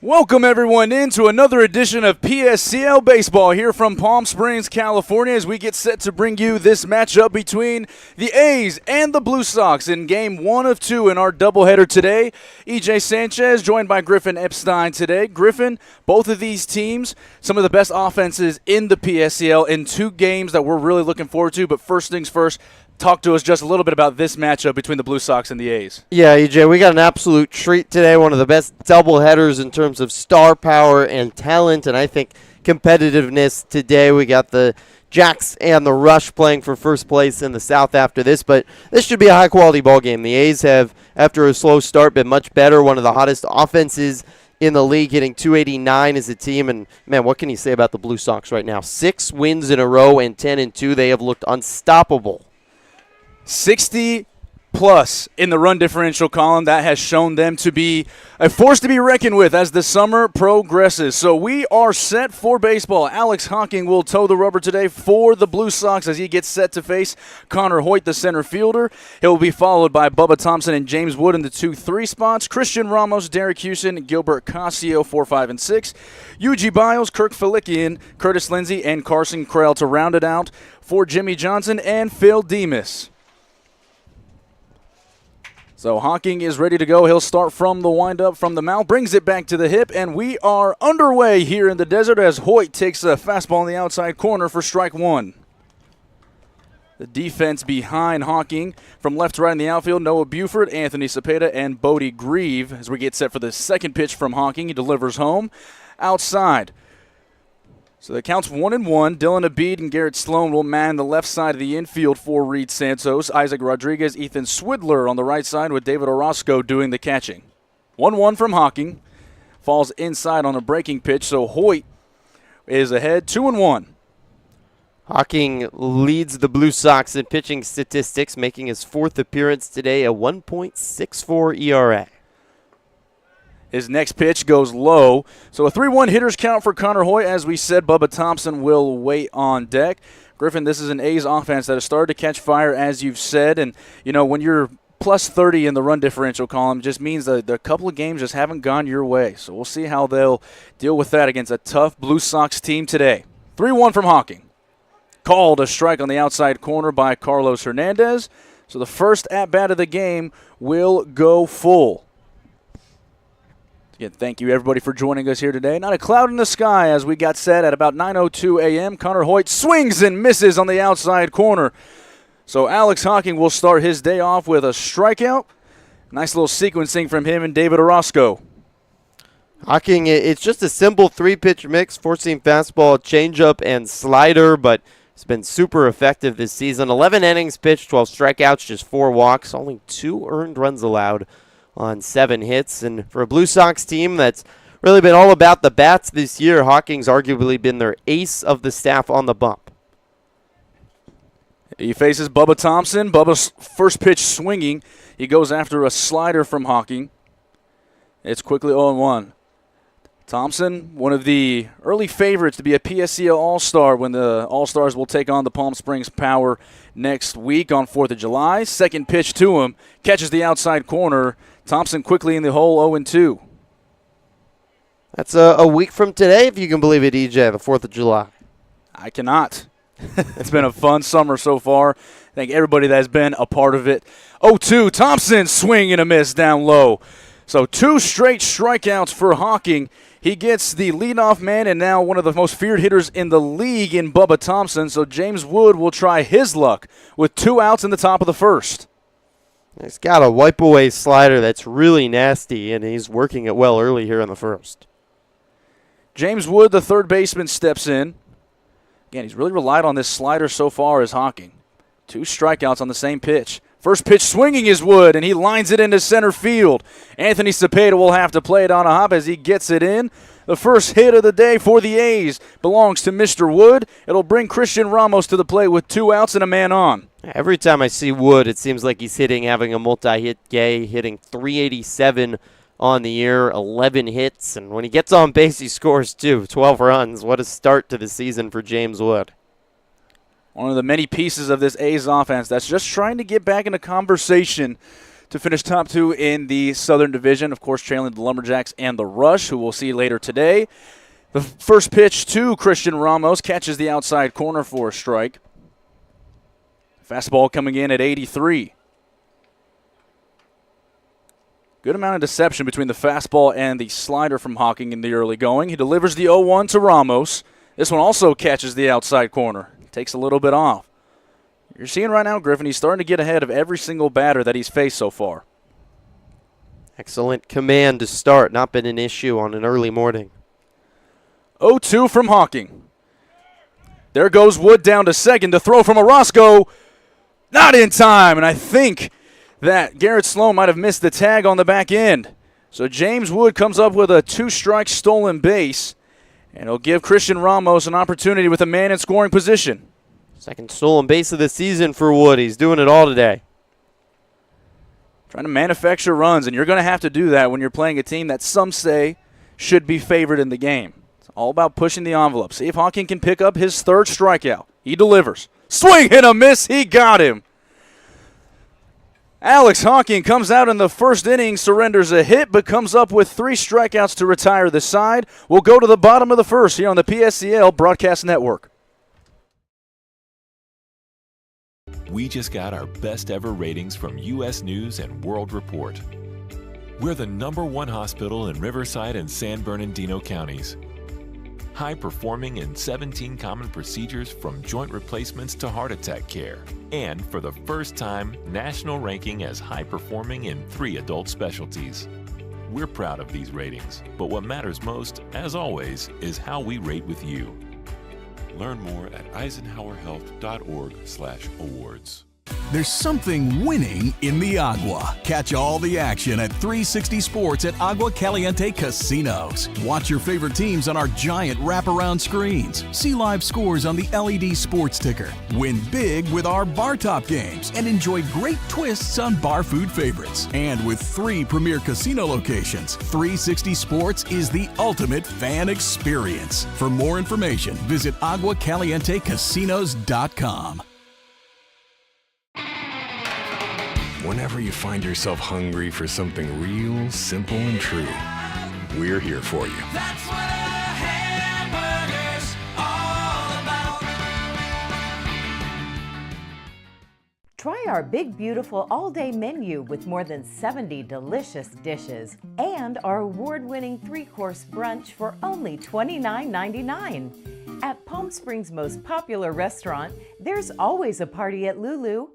Welcome everyone into another edition of PSCL Baseball here from Palm Springs, California, as we get set to bring you this matchup between the A's and the Blue Sox in Game 1 of 2 in our doubleheader today. EJ Sanchez joined by Griffin Epstein today. Griffin, both of these teams, some of the best offenses in the PSCL in two games that we're really looking forward to, but first things first, talk to us just a little bit about this matchup between the Blue Sox and the A's. Yeah, EJ, we got an absolute treat today. One of the best doubleheaders in terms of star power and talent, and I think competitiveness today. We got the Jacks and the Rush playing for first place in the South after this, but this should be a high-quality ball game. The A's have, after a slow start, been much better. One of the hottest offenses in the league, hitting 289 as a team. And, man, what can you say about the Blue Sox right now? 6 wins in a row and 10-2. They have looked unstoppable. 60 plus in the run differential column. That has shown them to be a force to be reckoned with as the summer progresses. So we are set for baseball. Alex Hocking will toe the rubber today for the Blue Sox as he gets set to face Connor Hoyt, the center fielder. He'll be followed by Bubba Thompson and James Wood in the 2-3 spots. Christian Ramos, Derek Houston, Gilbert Casio, 4, 5, and 6. Yuji Biles, Kirk Felikian, Curtis Lindsey, and Carson Krell to round it out for Jimmy Johnson and Phil Demas. So Hocking is ready to go. He'll start from the windup from the mouth, brings it back to the hip, and we are underway here in the desert as Hoyt takes a fastball in the outside corner for strike one. The defense behind Hocking from left to right in the outfield, Noah Buford, Anthony Cepeda, and Bodie Grieve. As we get set for the second pitch from Hocking, he delivers home outside. So the count's 1-1. Dylan Abid and Garrett Sloan will man the left side of the infield for Reed Santos. Isaac Rodriguez, Ethan Swidler on the right side with David Orozco doing the catching. 1-1 from Hocking. Falls inside on a breaking pitch, so Hoyt is ahead 2-1. Hocking leads the Blue Sox in pitching statistics, making his fourth appearance today, a 1.64 ERA. His next pitch goes low. So a 3-1 hitter's count for Connor Hoyt. As we said, Bubba Thompson will wait on deck. Griffin, this is an A's offense that has started to catch fire, as you've said. And, you know, when you're plus 30 in the run differential column, just means that a couple of games just haven't gone your way. So we'll see how they'll deal with that against a tough Blue Sox team today. 3-1 from Hocking. Called a strike on the outside corner by Carlos Hernandez. So the first at-bat of the game will go full. Again, thank you, everybody, for joining us here today. Not a cloud in the sky as we got set at about 9:02 a.m. Connor Hoyt swings and misses on the outside corner. So Alex Hocking will start his day off with a strikeout. Nice little sequencing from him and David Orozco. Hocking, it's just a simple three-pitch mix, four-seam fastball, changeup, and slider, but it's been super effective this season. 11 innings pitched, 12 strikeouts, just 4 walks, only 2 earned runs allowed on 7 hits. And for a Blue Sox team that's really been all about the bats this year, Hocking's arguably been their ace of the staff on the bump. He faces Bubba Thompson. Bubba's first pitch swinging. He goes after a slider from Hocking. It's quickly 0-1. Thompson, one of the early favorites to be a PSCL All-Star when the All-Stars will take on the Palm Springs Power next week on 4th of July. Second pitch to him, catches the outside corner. Thompson quickly in the hole, 0-2. That's a week from today, if you can believe it, EJ, the 4th of July. I cannot. It's been a fun summer so far. Thank everybody that has been a part of it. 0-2, Thompson swing and a miss down low. So 2 straight strikeouts for Hocking. He gets the leadoff man and now one of the most feared hitters in the league in Bubba Thompson. So James Wood will try his luck with 2 outs in the top of the first. He's got a wipe-away slider that's really nasty, and he's working it well early here in the first. James Wood, the third baseman, steps in. Again, he's really relied on this slider so far as Hocking. 2 strikeouts on the same pitch. First pitch swinging is Wood, and he lines it into center field. Anthony Cepeda will have to play it on a hop as he gets it in. The first hit of the day for the A's belongs to Mr. Wood. It'll bring Christian Ramos to the plate with 2 outs and a man on. Every time I see Wood, it seems like he's having a multi-hit day, hitting .387 on the year, 11 hits. And when he gets on base, he scores, too. 12 runs. What a start to the season for James Wood. One of the many pieces of this A's offense that's just trying to get back in a conversation to finish top 2 in the Southern Division, of course trailing the Lumberjacks and the Rush, who we'll see later today. The first pitch to Christian Ramos catches the outside corner for a strike. Fastball coming in at 83. Good amount of deception between the fastball and the slider from Hawking in the early going. He delivers the 0-1 to Ramos. This one also catches the outside corner. Takes a little bit off. You're seeing right now, Griffin, he's starting to get ahead of every single batter that he's faced so far. Excellent command to start. Not been an issue on an early morning. 0-2 from Hawking. There goes Wood down to second. To throw from Orozco. Not in time, and I think that Garrett Sloan might have missed the tag on the back end. So James Wood comes up with a 2-strike stolen base, and it'll give Christian Ramos an opportunity with a man in scoring position. Second stolen base of the season for Wood. He's doing it all today. Trying to manufacture runs, and you're going to have to do that when you're playing a team that some say should be favored in the game. It's all about pushing the envelope. See if Hawking can pick up his third strikeout. He delivers. Swing and a miss. He got him. Alex Hawking comes out in the first inning, surrenders a hit, but comes up with 3 strikeouts to retire the side. We'll go to the bottom of the first here on the PSCL Broadcast Network. We just got our best ever ratings from U.S. News and World Report. We're the #1 hospital in Riverside and San Bernardino counties. High performing in 17 common procedures from joint replacements to heart attack care. And for the first time, national ranking as high performing in 3 adult specialties. We're proud of these ratings, but what matters most, as always, is how we rate with you. Learn more at eisenhowerhealth.org/awards. There's something winning in the Agua. Catch all the action at 360 Sports at Agua Caliente Casinos. Watch your favorite teams on our giant wraparound screens. See live scores on the LED sports ticker. Win big with our bar top games and enjoy great twists on bar food favorites. And with 3 premier casino locations, 360 Sports is the ultimate fan experience. For more information, visit aguacalientecasinos.com. Whenever you find yourself hungry for something real, simple, and true, we're here for you. That's what a hamburger's all about. Try our big, beautiful all-day menu with more than 70 delicious dishes and our award-winning 3-course brunch for only $29.99. At Palm Springs' most popular restaurant, there's always a party at Lulu.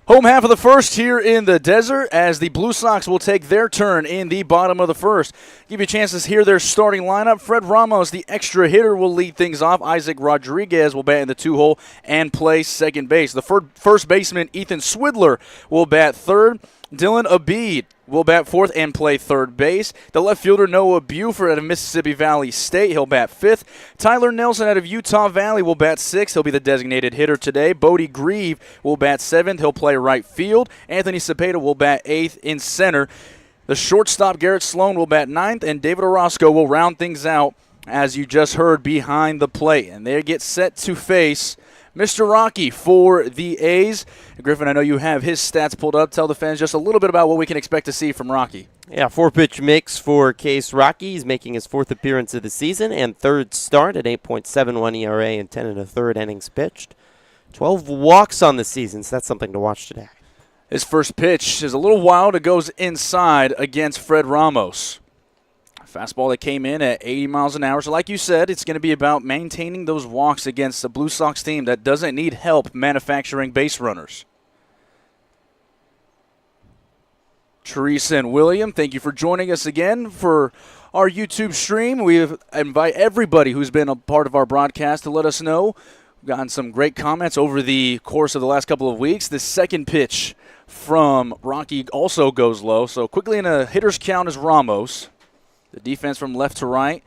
Home half of the first here in the desert as the Blue Sox will take their turn in the bottom of the first. Give you a chance to hear their starting lineup. Fred Ramos, the extra hitter, will lead things off. Isaac Rodriguez will bat in the 2-hole and play second base. The first baseman, Ethan Swidler, will bat third. Dylan Abid will bat fourth and play third base. The left fielder, Noah Buford out of Mississippi Valley State. He'll bat fifth. Tyler Nelson out of Utah Valley will bat sixth. He'll be the designated hitter today. Bodie Grieve will bat seventh. He'll play right field. Anthony Cepeda will bat eighth in center. The shortstop, Garrett Sloan, will bat ninth, and David Orozco will round things out, as you just heard, behind the plate. And they get set to face Mr. Rocky for the A's. Griffin, I know you have his stats pulled up. Tell the fans just a little bit about what we can expect to see from Rocky. Yeah, 4-pitch mix for Case Rocky. He's making his 4th appearance of the season and 3rd start at 8.71 ERA and 10 1/3 innings pitched. 12 walks on the season, so that's something to watch today. His first pitch is a little wild. It goes inside against Fred Ramos. Fastball that came in at 80 miles an hour. So like you said, it's going to be about maintaining those walks against the Blue Sox team that doesn't need help manufacturing base runners. Teresa and William, thank you for joining us again for our YouTube stream. We invite everybody who's been a part of our broadcast to let us know. We've gotten some great comments over the course of the last couple of weeks. The second pitch from Rocky also goes low. So quickly in a hitter's count is Ramos. The defense from left to right.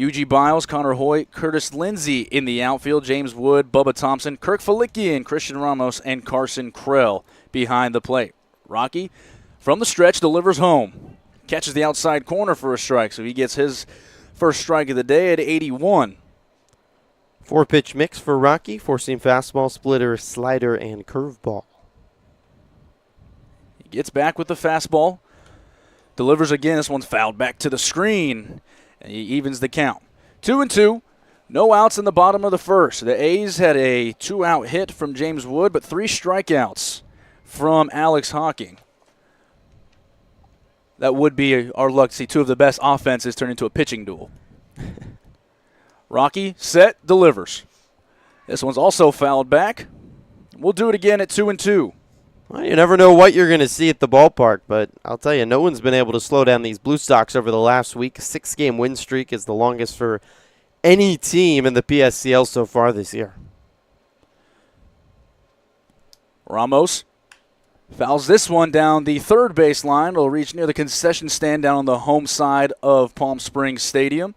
UG Biles, Connor Hoyt, Curtis Lindsey in the outfield, James Wood, Bubba Thompson, Kirk Falikian, Christian Ramos, and Carson Krell behind the plate. Rocky, from the stretch, delivers home. Catches the outside corner for a strike, so he gets his first strike of the day at 81. 4-pitch mix for Rocky, 4-seam fastball, splitter, slider, and curveball. He gets back with the fastball. Delivers again. This one's fouled back to the screen. And he evens the count. 2-2. No outs in the bottom of the first. The A's had a 2-out hit from James Wood, but 3 strikeouts from Alex Hawking. That would be our luck to see 2 of the best offenses turn into a pitching duel. Rocky, set, delivers. This one's also fouled back. We'll do it again at 2-2. Well, you never know what you're going to see at the ballpark, but I'll tell you, no one's been able to slow down these Blue Sox over the last week. A 6-game win streak is the longest for any team in the PSCL so far this year. Ramos fouls this one down the third base line. It'll reach near the concession stand down on the home side of Palm Springs Stadium.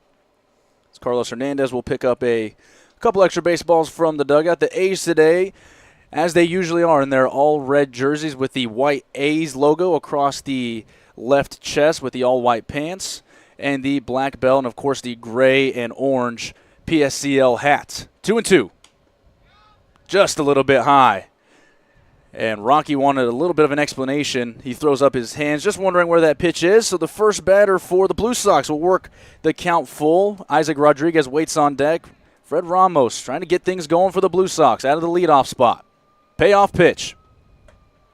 As Carlos Hernandez will pick up a couple extra baseballs from the dugout. The A's today, as they usually are, in their all-red jerseys with the white A's logo across the left chest with the all-white pants and the black belt, and, of course, the gray and orange PSCL hat. 2-2. Just a little bit high. And Rocky wanted a little bit of an explanation. He throws up his hands, just wondering where that pitch is. So the first batter for the Blue Sox will work the count full. Isaac Rodriguez waits on deck. Fred Ramos trying to get things going for the Blue Sox out of the leadoff spot. Payoff pitch.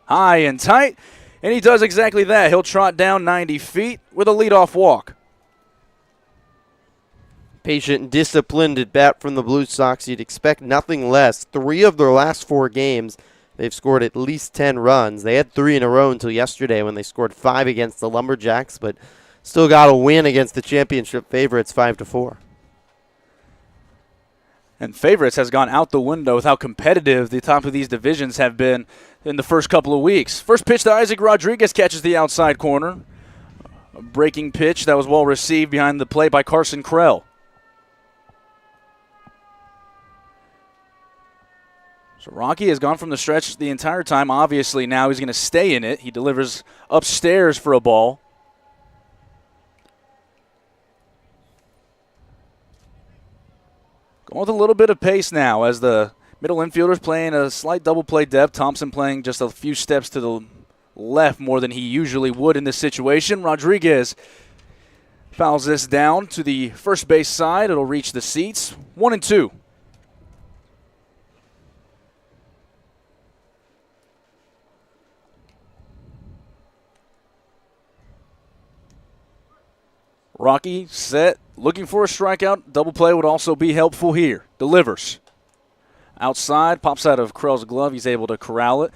High and tight, and he does exactly that. He'll trot down 90 feet with a leadoff walk. Patient and disciplined at bat from the Blue Sox. You'd expect nothing less. 3 of their last 4 games, they've scored at least 10 runs. They had 3 in a row until yesterday when they scored 5 against the Lumberjacks, but still got a win against the championship favorites 5-4. And favorites has gone out the window with how competitive the top of these divisions have been in the first couple of weeks. First pitch to Isaac Rodriguez, catches the outside corner. A breaking pitch that was well received behind the plate by Carson Krell. So Rocky has gone from the stretch the entire time. Obviously now he's going to stay in it. He delivers upstairs for a ball. Going with a little bit of pace now as the middle infielders playing a slight double play depth. Thompson playing just a few steps to the left more than he usually would in this situation. Rodriguez fouls this down to the first base side. It'll reach the seats. 1-2. Rocky set, looking for a strikeout. Double play would also be helpful here. Delivers. Outside, pops out of Krell's glove. He's able to corral it.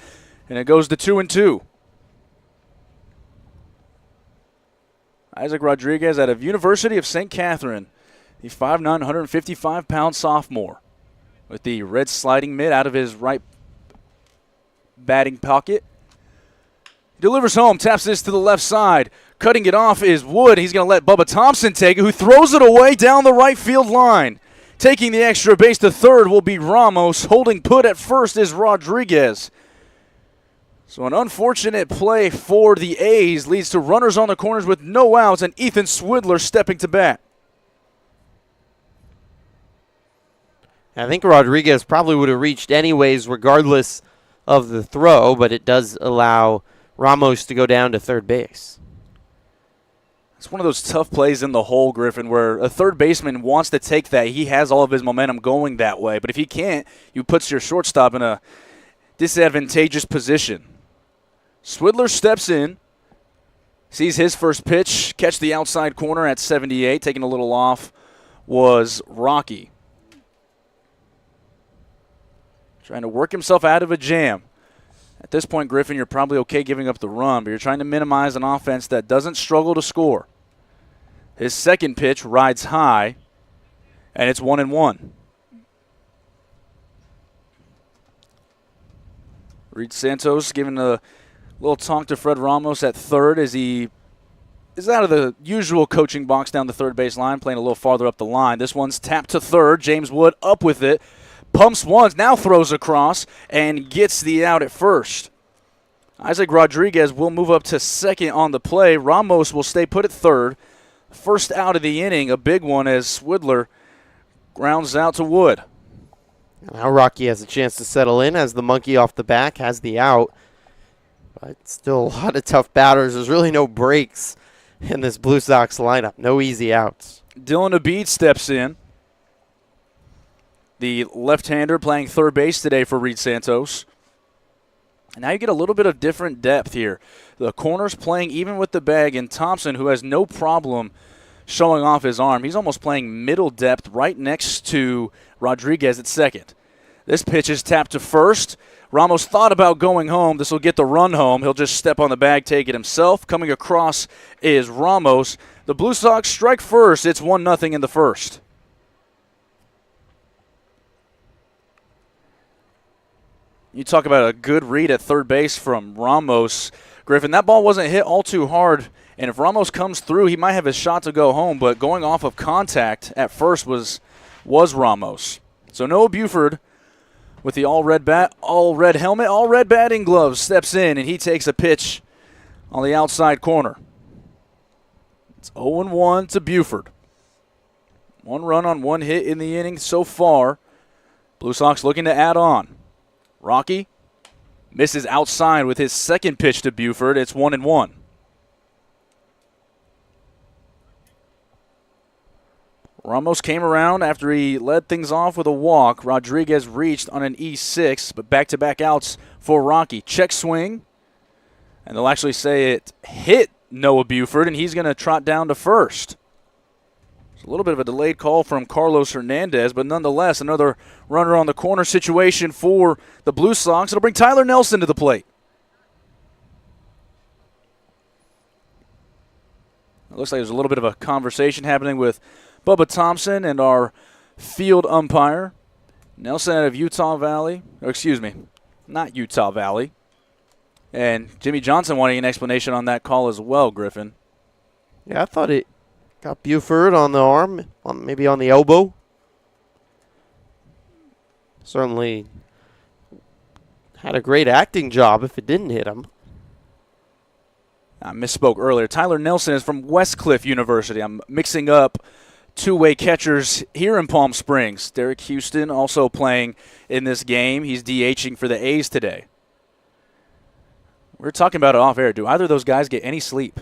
And it goes to 2-2. Isaac Rodriguez out of University of St. Catherine. The 5'9", 155-pound sophomore. With the red sliding mitt out of his right batting pocket. Delivers home, taps this to the left side. Cutting it off is Wood. He's going to let Bubba Thompson take it, who throws it away down the right field line. Taking the extra base to third will be Ramos. Holding put at first is Rodriguez. So an unfortunate play for the A's leads to runners on the corners with no outs, and Ethan Swidler stepping to bat. I think Rodriguez probably would have reached anyways regardless of the throw, but it does allow Ramos to go down to third base. It's one of those tough plays in the hole, Griffin, where a third baseman wants to take that. He has all of his momentum going that way. But if he can't, you put your shortstop in a disadvantageous position. Swidler steps in, sees his first pitch, catch the outside corner at 78. Taking a little off was Rocky. Trying to work himself out of a jam. At this point, Griffin, you're probably okay giving up the run, but you're trying to minimize an offense that doesn't struggle to score. His second pitch rides high, and it's 1-1. Reed Santos giving a little tonk to Fred Ramos at third as he is out of the usual coaching box down the third base line, playing a little farther up the line. This one's tapped to third. James Wood up with it. Pumps once, now throws across, and gets the out at first. Isaac Rodriguez will move up to second on the play. Ramos will stay put at third. First out of the inning, a big one as Swidler grounds out to Wood. Now Rocky has a chance to settle in as the monkey off the back has the out. But still a lot of tough batters. There's really no breaks in this Blue Sox lineup. No easy outs. Dylan Abid steps in. The left-hander playing third base today for Reed Santos. And now you get a little bit of different depth here. The corner's playing even with the bag, and Thompson, who has no problem showing off his arm, he's almost playing middle depth right next to Rodriguez at second. This pitch is tapped to first. Ramos thought about going home. This will get the run home. He'll just step on the bag, take it himself. Coming across is Ramos. The Blue Sox strike first. It's 1-0 in the first. You talk about a good read at third base from Ramos. Griffin, that ball wasn't hit all too hard, and if Ramos comes through, he might have his shot to go home, but going off of contact at first was Ramos. So Noah Buford with the all-red bat, all-red helmet, all-red batting gloves steps in, and he takes a pitch on the outside corner. It's 0-1 to Buford. 1 run on 1 hit in the inning so far. Blue Sox looking to add on. Rocky misses outside with his second pitch to Buford. It's 1-1. Ramos came around after he led things off with a walk. Rodriguez reached on an E6, but back-to-back outs for Rocky. Check swing, and they'll actually say it hit Noah Buford, and he's going to trot down to first. A little bit of a delayed call from Carlos Hernandez, but nonetheless, another runner on the corner situation for the Blue Sox. It'll bring Tyler Nelson to the plate. It looks like there's a little bit of a conversation happening with Bubba Thompson and our field umpire. Nelson out of Utah Valley. Or excuse me, not Utah Valley. And Jimmy Johnson wanting an explanation on that call as well, Griffin. Yeah, I thought it got Buford on the arm, maybe on the elbow. Certainly had a great acting job if it didn't hit him. I misspoke earlier. Tyler Nelson is from Westcliff University. I'm mixing up two-way catchers here in Palm Springs. Derek Houston also playing in this game. He's DHing for the A's today. We're talking about it off air. Do either of those guys get any sleep?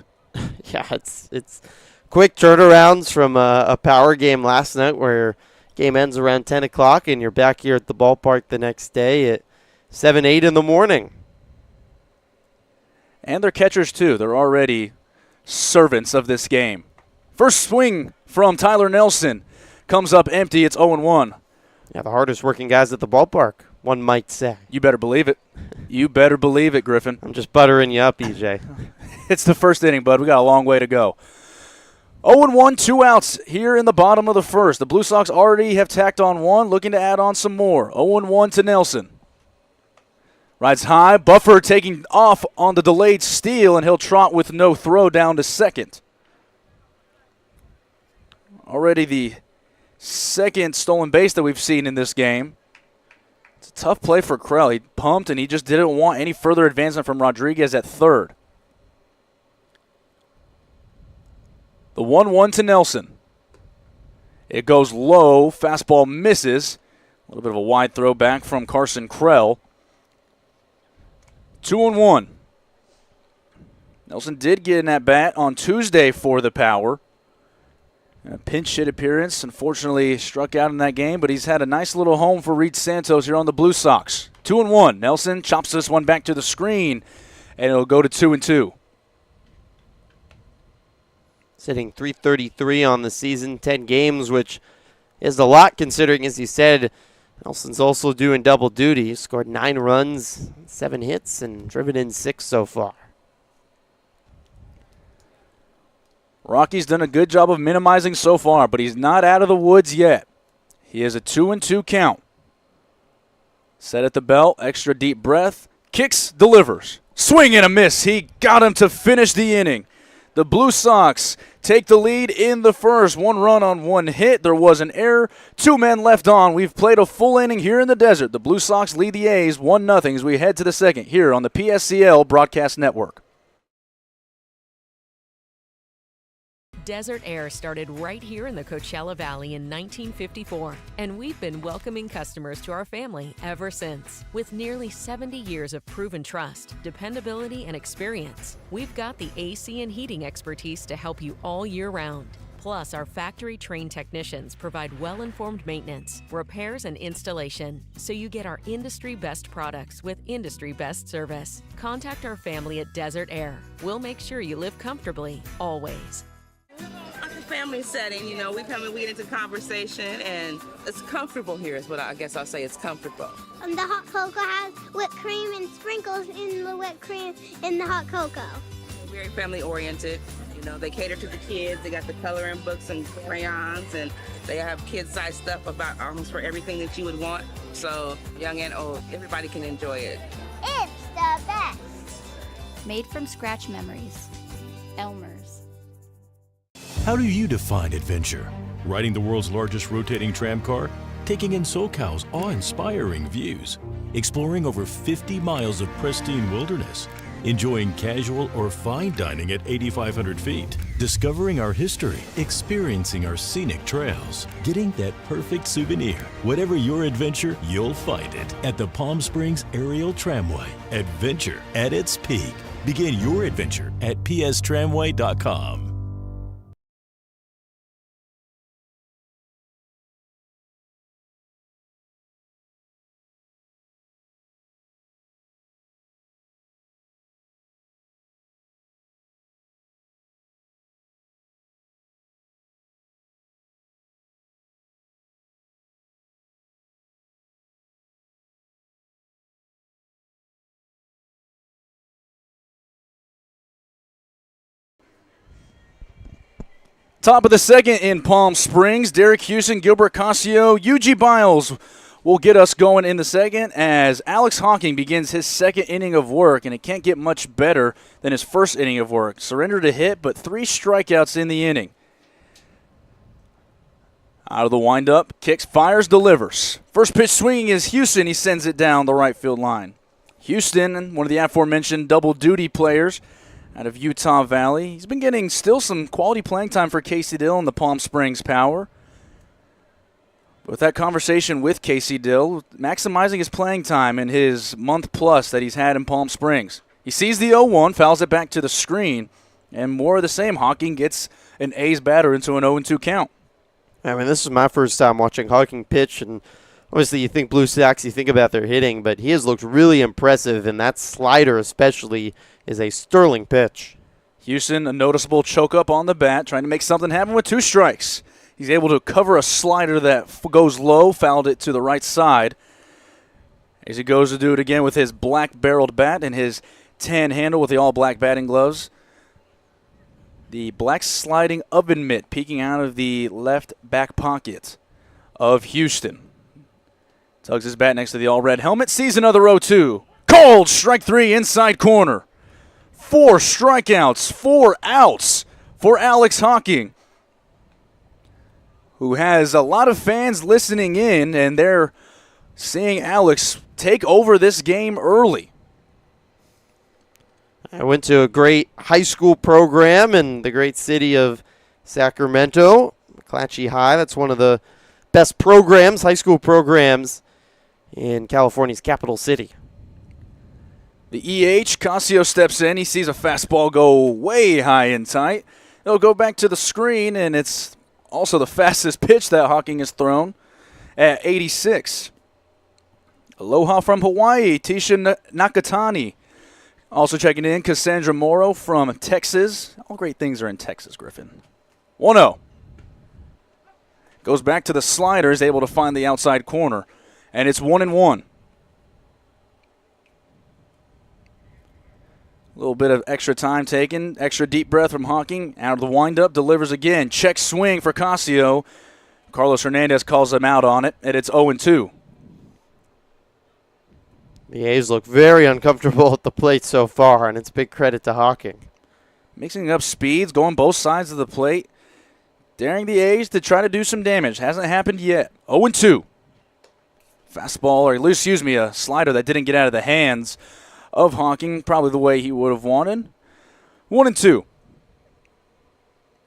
Yeah, it's quick turnarounds from a power game last night where game ends around 10 o'clock and you're back here at the ballpark the next day at 7, 8 in the morning. And they're catchers, too. They're already servants of this game. First swing from Tyler Nelson comes up empty. It's 0-1. Yeah, the hardest working guys at the ballpark, one might say. You better believe it. You better believe it, Griffin. I'm just buttering you up, EJ. It's the first inning, bud. We got a long way to go. 0-1, 2 outs here in the bottom of the first. The Blue Sox already have tacked on 1, looking to add on some more. 0-1 to Nelson. Rides high. Buffer taking off on the delayed steal, and he'll trot with no throw down to second. Already the second stolen base that we've seen in this game. It's a tough play for Krell. He pumped, and he just didn't want any further advancement from Rodriguez at third. The 1-1 to Nelson. It goes low. Fastball misses. A little bit of a wide throw back from Carson Krell. 2-1. Nelson did get an at-bat on Tuesday for the Power. A pinch hit appearance. Unfortunately struck out in that game, but he's had a nice little home for Reed Santos here on the Blue Sox. 2-1. Nelson chops this one back to the screen, and it'll go to 2-2. Sitting .333 on the season, 10 games, which is a lot considering, as you said, Nelson's also doing double duty. He scored 9 runs, 7 hits, and driven in 6 so far. Rocky's done a good job of minimizing so far, but he's not out of the woods yet. He has a 2-2 count. Set at the belt, extra deep breath, kicks, delivers. Swing and a miss. He got him to finish the inning. The Blue Sox take the lead in the first. 1 run on 1 hit. There was an error. 2 men left on. We've played a full inning here in the desert. The Blue Sox lead the A's 1-0 as we head to the second here on the PSCL Broadcast Network. Desert Air started right here in the Coachella Valley in 1954, and we've been welcoming customers to our family ever since. With nearly 70 years of proven trust, dependability, and experience, we've got the AC and heating expertise to help you all year round. Plus, our factory-trained technicians provide well-informed maintenance, repairs, and installation, so you get our industry-best products with industry-best service. Contact our family at Desert Air. We'll make sure you live comfortably, always. Like a family setting, you know, we come and we get into conversation, and it's comfortable here is what I guess I'll say. It's comfortable. The hot cocoa has whipped cream and sprinkles in the whipped cream in the hot cocoa. Very family oriented. You know, they cater to the kids. They got the coloring books and crayons, and they have kid-sized stuff about almost for everything that you would want. So young and old, everybody can enjoy it. It's the best. Made from scratch memories. Elmer's. How do you define adventure? Riding the world's largest rotating tram car? Taking in SoCal's awe-inspiring views? Exploring over 50 miles of pristine wilderness? Enjoying casual or fine dining at 8,500 feet? Discovering our history? Experiencing our scenic trails? Getting that perfect souvenir? Whatever your adventure, you'll find it at the Palm Springs Aerial Tramway. Adventure at its peak. Begin your adventure at pstramway.com. Top of the second in Palm Springs. Derek Houston, Gilbert Casio, UG Biles will get us going in the second as Alex Hawking begins his second inning of work, and it can't get much better than his first inning of work. Surrendered a hit, but 3 strikeouts in the inning. Out of the windup, kicks, fires, delivers. First pitch swinging is Houston. He sends it down the right field line. Houston, one of the aforementioned double duty players out of Utah Valley. He's been getting still some quality playing time for Casey Dill in the Palm Springs Power. With that conversation with Casey Dill, maximizing his playing time in his month plus that he's had in Palm Springs. He sees the 0-1, fouls it back to the screen, and more of the same. Hawking gets an A's batter into an 0-2 count. I mean, this is my first time watching Hawking pitch, and obviously you think Blue Sox, you think about their hitting, but he has looked really impressive, and that slider especially is a sterling pitch. Houston, a noticeable choke up on the bat, trying to make something happen with 2 strikes. He's able to cover a slider that goes low, fouled it to the right side. As he goes to do it again with his black-barreled bat and his tan handle with the all-black batting gloves. The black sliding oven mitt peeking out of the left back pocket of Houston. Tugs his bat next to the all-red helmet, sees another 0-2. Cold, strike 3, inside corner. 4 strikeouts, 4 outs for Alex Hawking, who has a lot of fans listening in, and they're seeing Alex take over this game early. I went to a great high school program in the great city of Sacramento, McClatchy High. That's one of the best programs, high school programs, in California's capital city. The EH, Casio steps in. He sees a fastball go way high and tight. It'll go back to the screen, and it's also the fastest pitch that Hawking has thrown at 86. Aloha from Hawaii, Tisha Nakatani. Also checking in, Cassandra Morrow from Texas. All great things are in Texas, Griffin. 1-0. Goes back to the slider, is able to find the outside corner, and it's 1-1. A little bit of extra time taken, extra deep breath from Hawking. Out of the windup, delivers again. Check swing for Casio. Carlos Hernandez calls him out on it, and it's 0-2. The A's look very uncomfortable at the plate so far, and it's big credit to Hawking. mixing up speeds, going both sides of the plate, daring the A's to try to do some damage. Hasn't happened yet. 0-2. Fastball, or excuse me, a slider that didn't get out of the hands of Hawking, probably the way he would have wanted. 1-2.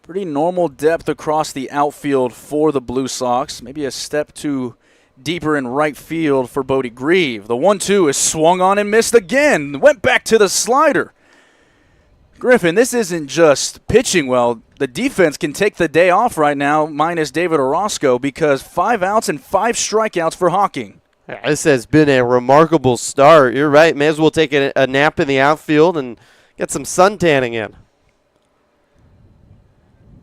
Pretty normal depth across the outfield for the Blue Sox. Maybe a step too deeper in right field for Bodie Grieve. The 1-2 is swung on and missed again. Went back to the slider. Griffin, this isn't just pitching well. The defense can take the day off right now, minus David Orozco, because 5 outs and 5 strikeouts for Hawking. This has been a remarkable start. You're right. May as well take a nap in the outfield and get some sun tanning in.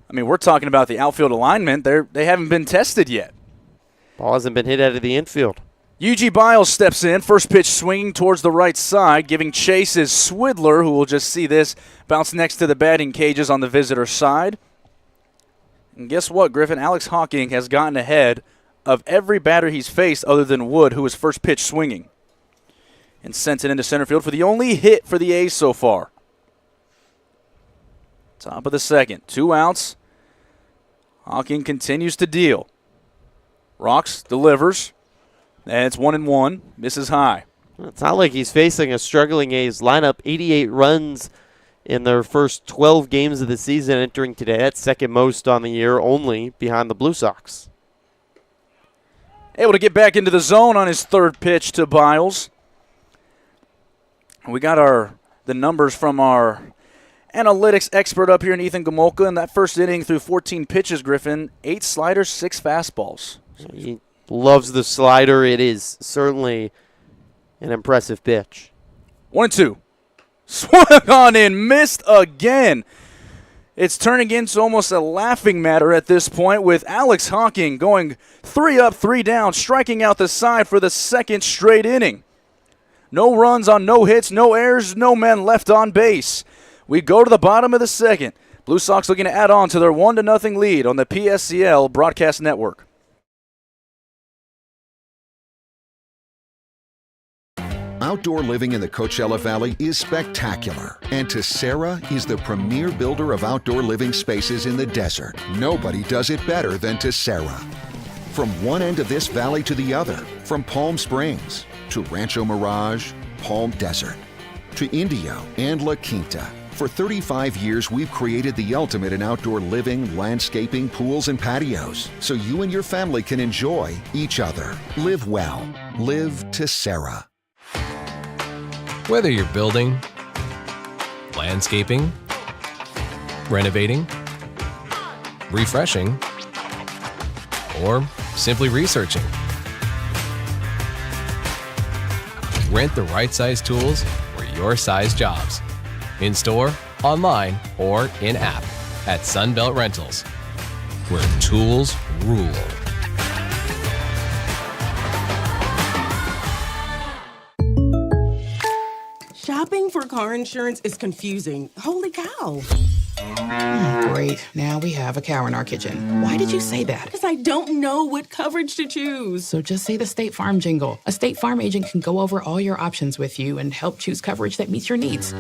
I mean, we're talking about the outfield alignment. They haven't been tested yet. Ball hasn't been hit out of the infield. Yuji Biles steps in. First pitch swinging towards the right side, giving chase is Swidler, who will just see this bounce next to the batting cages on the visitor side. And guess what, Griffin? Alex Hawking has gotten ahead of every batter he's faced other than Wood, who was first pitch swinging. And sent it into center field for the only hit for the A's so far. Top of the second. 2 outs. Hawking continues to deal. Rocks delivers. And it's 1-1. Misses high. It's not like he's facing a struggling A's lineup. 88 runs in their first 12 games of the season entering today. That's second most on the year, only behind the Blue Sox. Able to get back into the zone on his third pitch to Biles. We got the numbers from our analytics expert up here in Ethan Gomolka. In that first inning through 14 pitches, Griffin, 8 sliders, 6 fastballs. He loves the slider. It is certainly an impressive pitch. 1-2. Swung on and missed again. It's turning into almost a laughing matter at this point, with Alex Hawking going 3 up, 3 down, striking out the side for the second straight inning. No runs on no hits, no errors, no men left on base. We go to the bottom of the second. Blue Sox looking to add on to their 1-0 lead on the PSCL Broadcast Network. Outdoor living in the Coachella Valley is spectacular, and Tessera is the premier builder of outdoor living spaces in the desert. Nobody does it better than Tessera. From one end of this valley to the other, from Palm Springs to Rancho Mirage, Palm Desert, to Indio and La Quinta. For 35 years, we've created the ultimate in outdoor living, landscaping, pools, and patios, so you and your family can enjoy each other. Live well. Live Tessera. Whether you're building, landscaping, renovating, refreshing, or simply researching, rent the right size tools for your size jobs. In store, online, or in-app at Sunbelt Rentals, where tools rule. Shopping for car insurance is confusing. Holy cow. Great. Now we have a cow in our kitchen. Why did you say that? Because I don't know what coverage to choose. So just say the State Farm jingle. A State Farm agent can go over all your options with you and help choose coverage that meets your needs.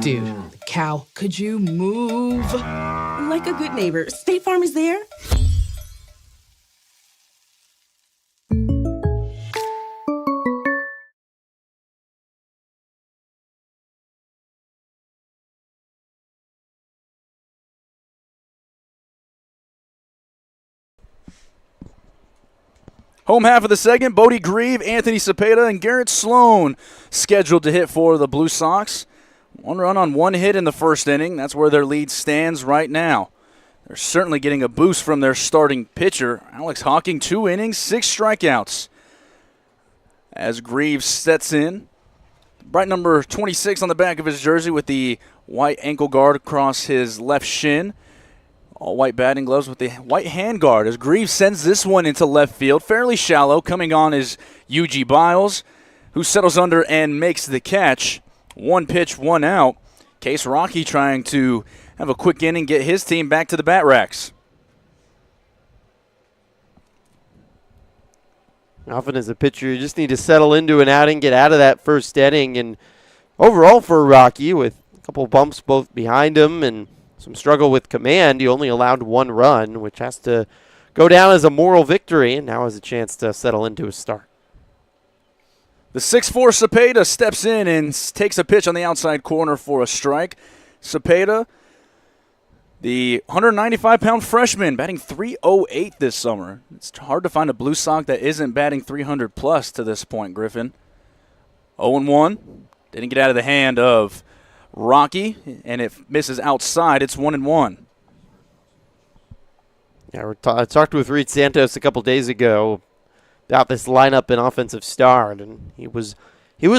Dude, cow, could you move? Like a good neighbor, State Farm is there. Home half of the second, Bodie Grieve, Anthony Cepeda, and Garrett Sloan scheduled to hit for the Blue Sox. 1 run on 1 hit in the first inning. That's where their lead stands right now. They're certainly getting a boost from their starting pitcher. Alex Hawking, 2 innings, 6 strikeouts. As Grieve sets in. Bright number 26 on the back of his jersey with the white ankle guard across his left shin. All white batting gloves with the white hand guard as Grieve sends this one into left field. Fairly shallow. Coming on is Yuji Biles, who settles under and makes the catch. 1 pitch, 1 out. Case Rocky trying to have a quick inning, get his team back to the bat racks. Often as a pitcher, you just need to settle into an outing, get out of that first inning. And overall for Rocky, with couple bumps both behind him and some struggle with command. He only allowed 1 run, which has to go down as a moral victory, and now has a chance to settle into a start. The 6'4 Cepeda steps in and takes a pitch on the outside corner for a strike. Cepeda, the 195-pound freshman, batting .308 this summer. It's hard to find a Blue Sox that isn't batting 300-plus to this point, Griffin. 0-1. Didn't get out of the hand of Rocky, and it misses outside. It's 1-1. Yeah, I talked with Reed Santos a couple days ago about this lineup and offensive start, and he was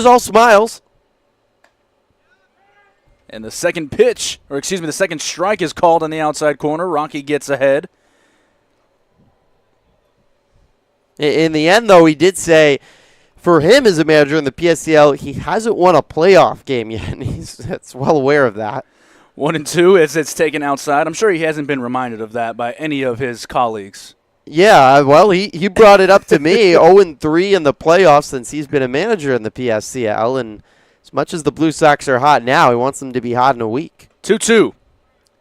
all smiles. And the second pitch, or excuse me, the second strike is called on the outside corner. Rocky gets ahead. In the end, though, he did say for him as a manager in the PSCL, he hasn't won a playoff game yet, and that's well aware of that. 1-2 as it's taken outside. I'm sure he hasn't been reminded of that by any of his colleagues. Yeah, well, he brought it up to me, 0-3 in the playoffs since he's been a manager in the PSCL, and as much as the Blue Sox are hot now, he wants them to be hot in a week. 2-2.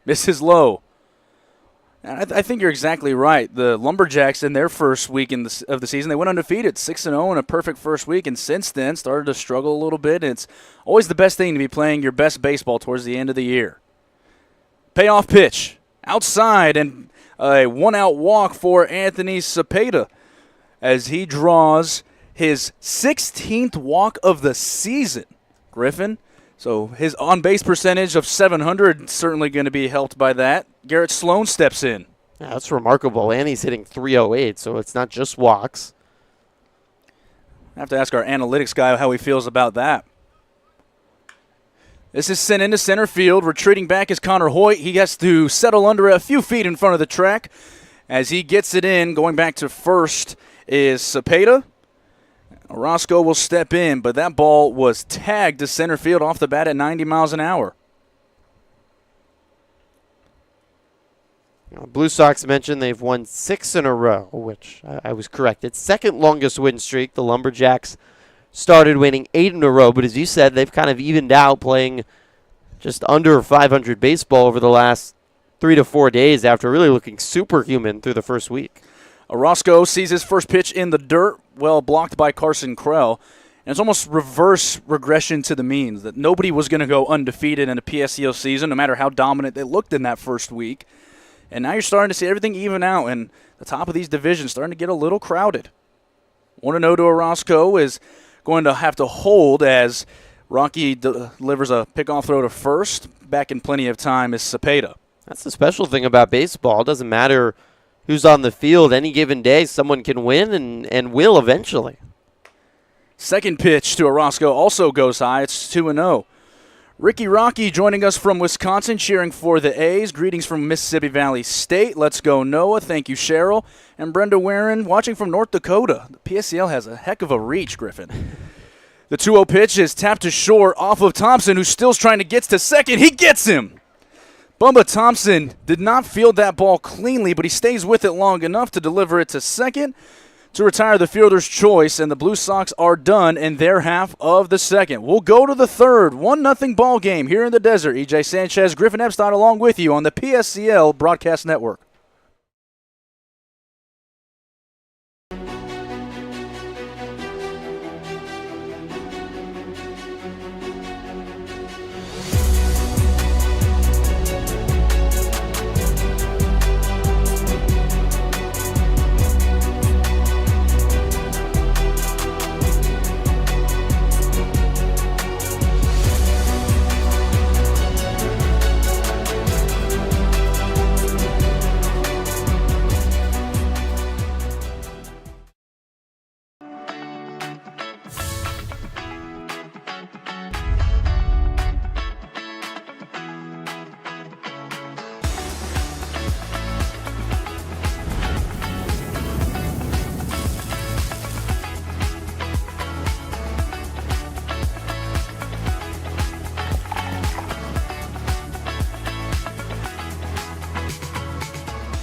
Misses low. I think you're exactly right. The Lumberjacks in their first week of the season, they went undefeated, 6-0 in a perfect first week, and since then started to struggle a little bit. And it's always the best thing to be playing your best baseball towards the end of the year. Payoff pitch. Outside, and a one-out walk for Anthony Cepeda as he draws his 16th walk of the season, Griffin. So his on-base percentage of .700 certainly going to be helped by that. Garrett Sloan steps in. Yeah, that's remarkable, and he's hitting .308, so it's not just walks. I have to ask our analytics guy how he feels about that. This is sent into center field. Retreating back is Connor Hoyt. He has to settle under a few feet in front of the track. As he gets it in, going back to first is Cepeda. Orozco will step in, but that ball was tagged to center field off the bat at 90 miles an hour. Blue Sox mentioned they've won 6 in a row, which I was correct. It's second longest win streak. The Lumberjacks started winning 8 in a row, but as you said, they've kind of evened out playing just under 500 baseball over the last 3 to 4 days after really looking superhuman through the first week. Orozco sees his first pitch in the dirt, well blocked by Carson Krell. And it's almost reverse regression to the means that nobody was going to go undefeated in a PSCO season, no matter how dominant they looked in that first week. And now you're starting to see everything even out, and the top of these divisions starting to get a little crowded. 1-0 to Orozco is going to have to hold as Rocky delivers a pickoff throw to first. Back in plenty of time is Cepeda. That's the special thing about baseball. It doesn't matter who's on the field. Any given day, someone can win and will eventually. Second pitch to Orozco also goes high. It's 2-0. Ricky Rocky joining us from Wisconsin, cheering for the A's. Greetings from Mississippi Valley State. Let's go, Noah. Thank you, Cheryl. And Brenda Warren watching from North Dakota. The PSCL has a heck of a reach, Griffin. The 2-0 pitch is tapped to short off of Thompson, who still's trying to get to second. He gets him. Bubba Thompson did not field that ball cleanly, but he stays with it long enough to deliver it to second to retire the fielder's choice, and the Blue Sox are done in their half of the second. We'll go to the third, 1-0 ball game here in the desert. EJ Sanchez, Griffin Epstein along with you on the PSCL Broadcast Network.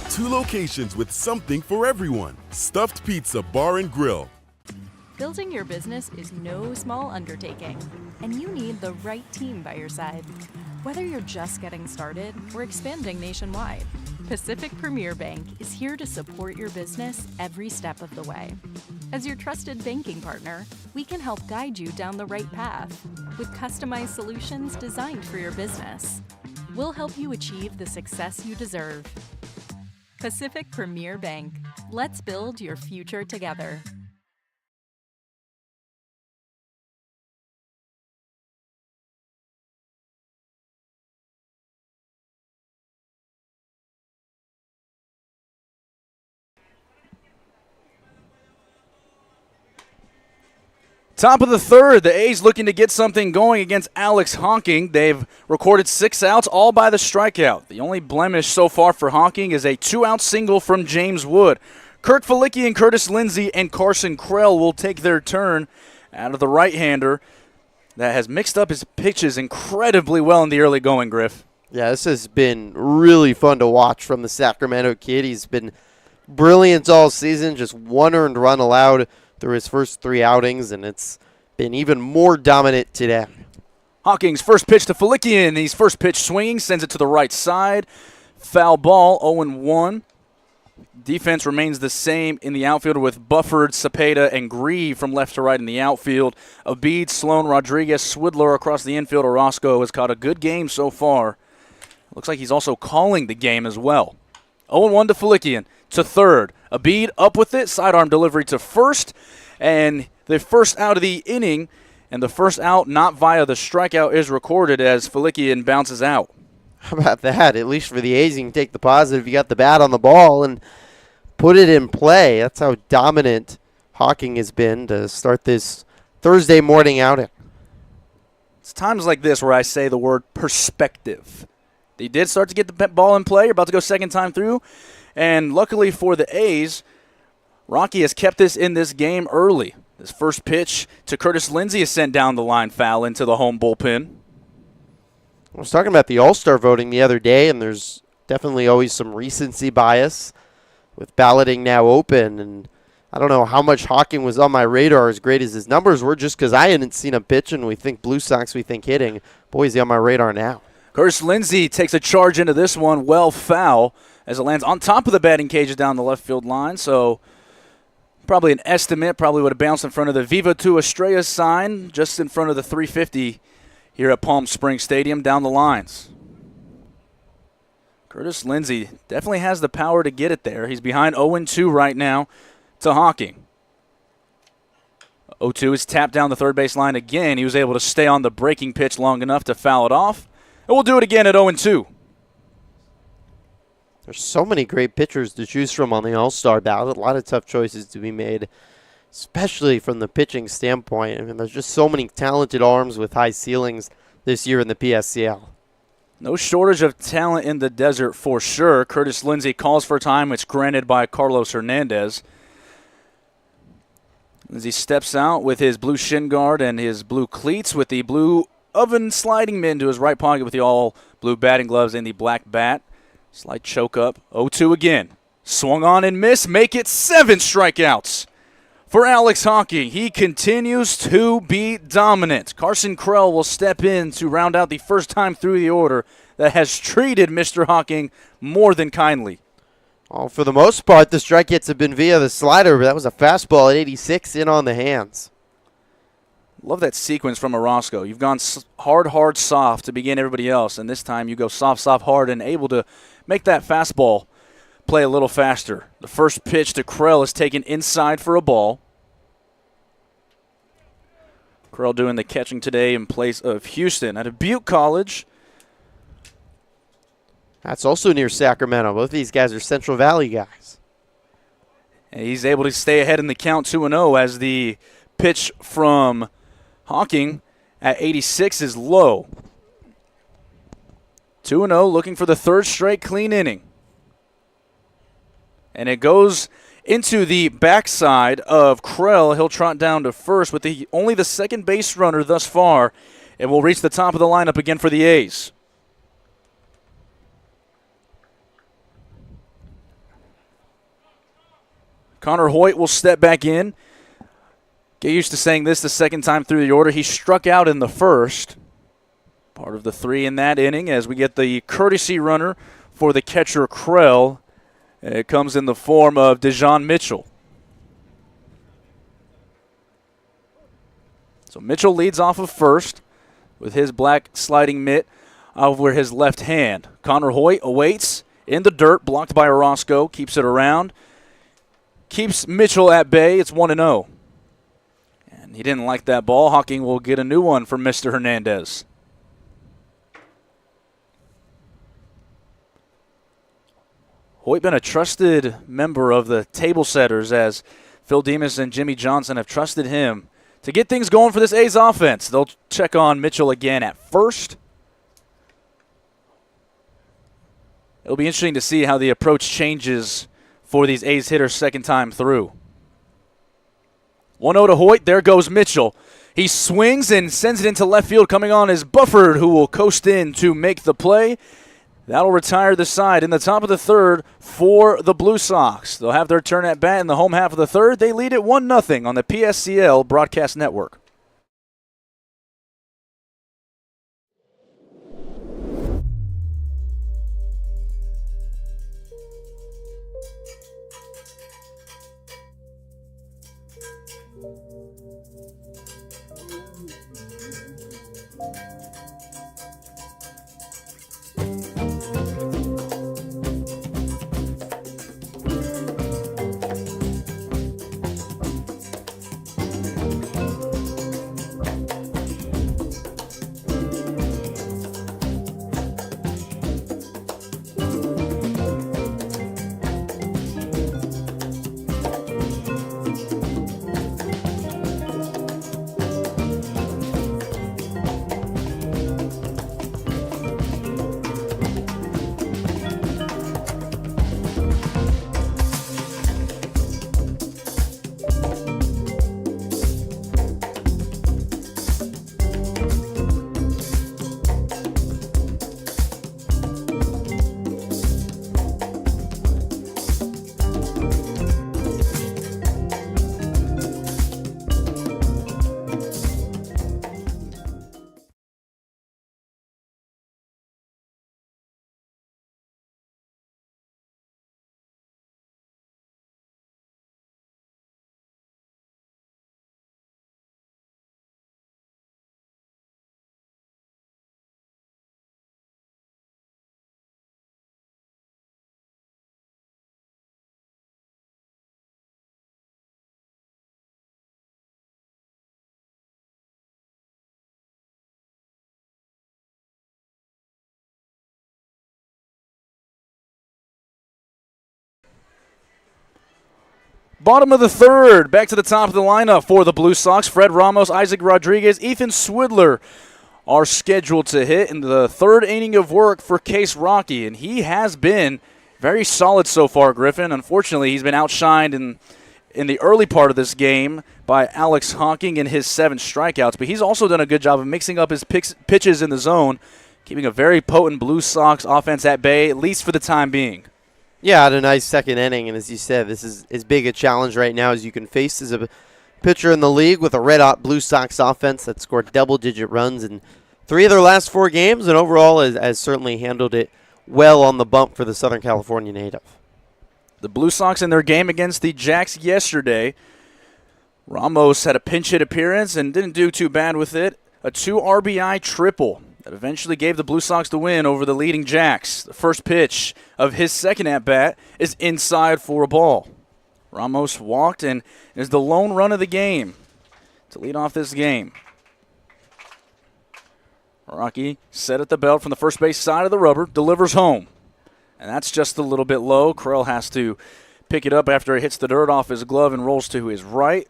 Two locations with something for everyone. Stuffed Pizza Bar and Grill. Building your business is no small undertaking, and you need the right team by your side. Whether you're just getting started or expanding nationwide, Pacific Premier Bank is here to support your business every step of the way. As your trusted banking partner, we can help guide you down the right path with customized solutions designed for your business. We'll help you achieve the success you deserve. Pacific Premier Bank. Let's build your future together. Top of the third, the A's looking to get something going against Alex Honking. They've recorded 6 outs, all by the strikeout. The only blemish so far for Honking is a 2-out single from James Wood. Kirk Felicki, Curtis Lindsey, and Carson Krell will take their turn out of the right-hander that has mixed up his pitches incredibly well in the early going, Griff. Yeah, this has been really fun to watch from the Sacramento kid. He's been brilliant all season, just 1 earned run allowed through his first 3 outings, and it's been even more dominant today. Hawking's first pitch to Felicki, he's first pitch swinging, sends it to the right side. Foul ball, 0-1. Defense remains the same in the outfield with Bufford, Cepeda, and Grieve from left to right in the outfield. Abid, Sloan, Rodriguez, Swidler across the infield. Orozco has caught a good game so far. Looks like he's also calling the game as well. 0-1 to Felicki to third. Abid up with it, sidearm delivery to first, and the first out of the inning, and the first out not via the strikeout is recorded as Felicki bounces out. How about that? At least for the A's, you can take the positive. You got the bat on the ball and put it in play. That's how dominant Hawking has been to start this Thursday morning outing. It's times like this where I say the word perspective. They did start to get the ball in play. You're about to go second time through. And luckily for the A's, Rocky has kept this in this game early. This first pitch to Curtis Lindsey is sent down the line, foul into the home bullpen. I was talking about the All-Star voting the other day, and there's definitely always some recency bias with balloting now open. And I don't know how much Hawking was on my radar as great as his numbers were just because I hadn't seen him pitch, and we think Blue Sox, we think hitting. Boy, is he on my radar now. Curtis Lindsey takes a charge into this one, well foul, as it lands on top of the batting cage down the left field line. So probably an estimate, probably would have bounced in front of the Viva to Estrella sign, just in front of the 350 here at Palm Springs Stadium down the lines. Curtis Lindsey definitely has the power to get it there. He's behind 0-2 right now to Hawking. 0-2 is tapped down the third base line again. He was able to stay on the breaking pitch long enough to foul it off. And we'll do it again at 0-2. There's so many great pitchers to choose from on the All-Star ballot. A lot of tough choices to be made, especially from the pitching standpoint. I mean, there's just so many talented arms with high ceilings this year in the PSCL. No shortage of talent in the desert for sure. Curtis Lindsey calls for time. It's granted by Carlos Hernandez. As he steps out with his blue shin guard and his blue cleats with the blue oven sliding him into his right pocket with the all-blue batting gloves and the black bat. Slight choke up. 0-2 again. Swung on and missed. Make it 7 strikeouts for Alex Honking. He continues to be dominant. Carson Krell will step in to round out the first time through the order that has treated Mr. Honking more than kindly. Well, for the most part, the strike hits have been via the slider, but that was a fastball at 86 in on the hands. Love that sequence from Orozco. You've gone hard, soft to begin everybody else, and this time you go soft, hard, and able to make that fastball play a little faster. The first pitch to Krell is taken inside for a ball. Krell doing the catching today in place of Houston at Butte College. That's also near Sacramento. Both of these guys are Central Valley guys. And he's able to stay ahead in the count 2-0 as the pitch from Hawking at 86 is low. 2-0, looking for the third straight clean inning. And it goes into the backside of Krell. He'll trot down to first with only the second base runner thus far, and will reach the top of the lineup again for the A's. Connor Hoyt will step back in. Get used to saying this the second time through the order. He struck out in the first. Part of the 3 in that inning as we get the courtesy runner for the catcher Krell. It comes in the form of Dejon Mitchell. So Mitchell leads off of first with his black sliding mitt over his left hand. Connor Hoyt awaits in the dirt, blocked by Orozco, keeps it around. Keeps Mitchell at bay. It's 1-0. And he didn't like that ball. Hawking will get a new one from Mr. Hernandez. Hoyt been a trusted member of the table setters as Phil Demas and Jimmy Johnson have trusted him to get things going for this A's offense. They'll check on Mitchell again at first. It'll be interesting to see how the approach changes for these A's hitters second time through. 1-0 to Hoyt. There goes Mitchell. He swings and sends it into left field. Coming on is Bufford, who will coast in to make the play. That'll retire the side in the top of the third for the Blue Sox. They'll have their turn at bat in the home half of the third. They lead it 1-0 on the PSCL Broadcast Network. Bottom of the third, back to the top of the lineup for the Blue Sox. Fred Ramos, Isaac Rodriguez, Ethan Swidler are scheduled to hit in the third inning of work for Case Rocky, and he has been very solid so far, Griffin. Unfortunately, he's been outshined in the early part of this game by Alex Hawking in his 7 strikeouts, but he's also done a good job of mixing up his pitches in the zone, keeping a very potent Blue Sox offense at bay, at least for the time being. Yeah, had a nice second inning, and as you said, this is as big a challenge right now as you can face as a pitcher in the league with a red-hot Blue Sox offense that scored double-digit runs in 3 of their last 4 games, and overall has certainly handled it well on the bump for the Southern California native. The Blue Sox in their game against the Jacks yesterday, Ramos had a pinch hit appearance and didn't do too bad with it. A 2 RBI triple that eventually gave the Blue Sox the win over the leading Jacks. The first pitch of his second at-bat is inside for a ball. Ramos walked and is the lone run of the game to lead off this game. Rocky set at the belt from the first base side of the rubber, delivers home. And that's just a little bit low. Krell has to pick it up after it hits the dirt off his glove and rolls to his right.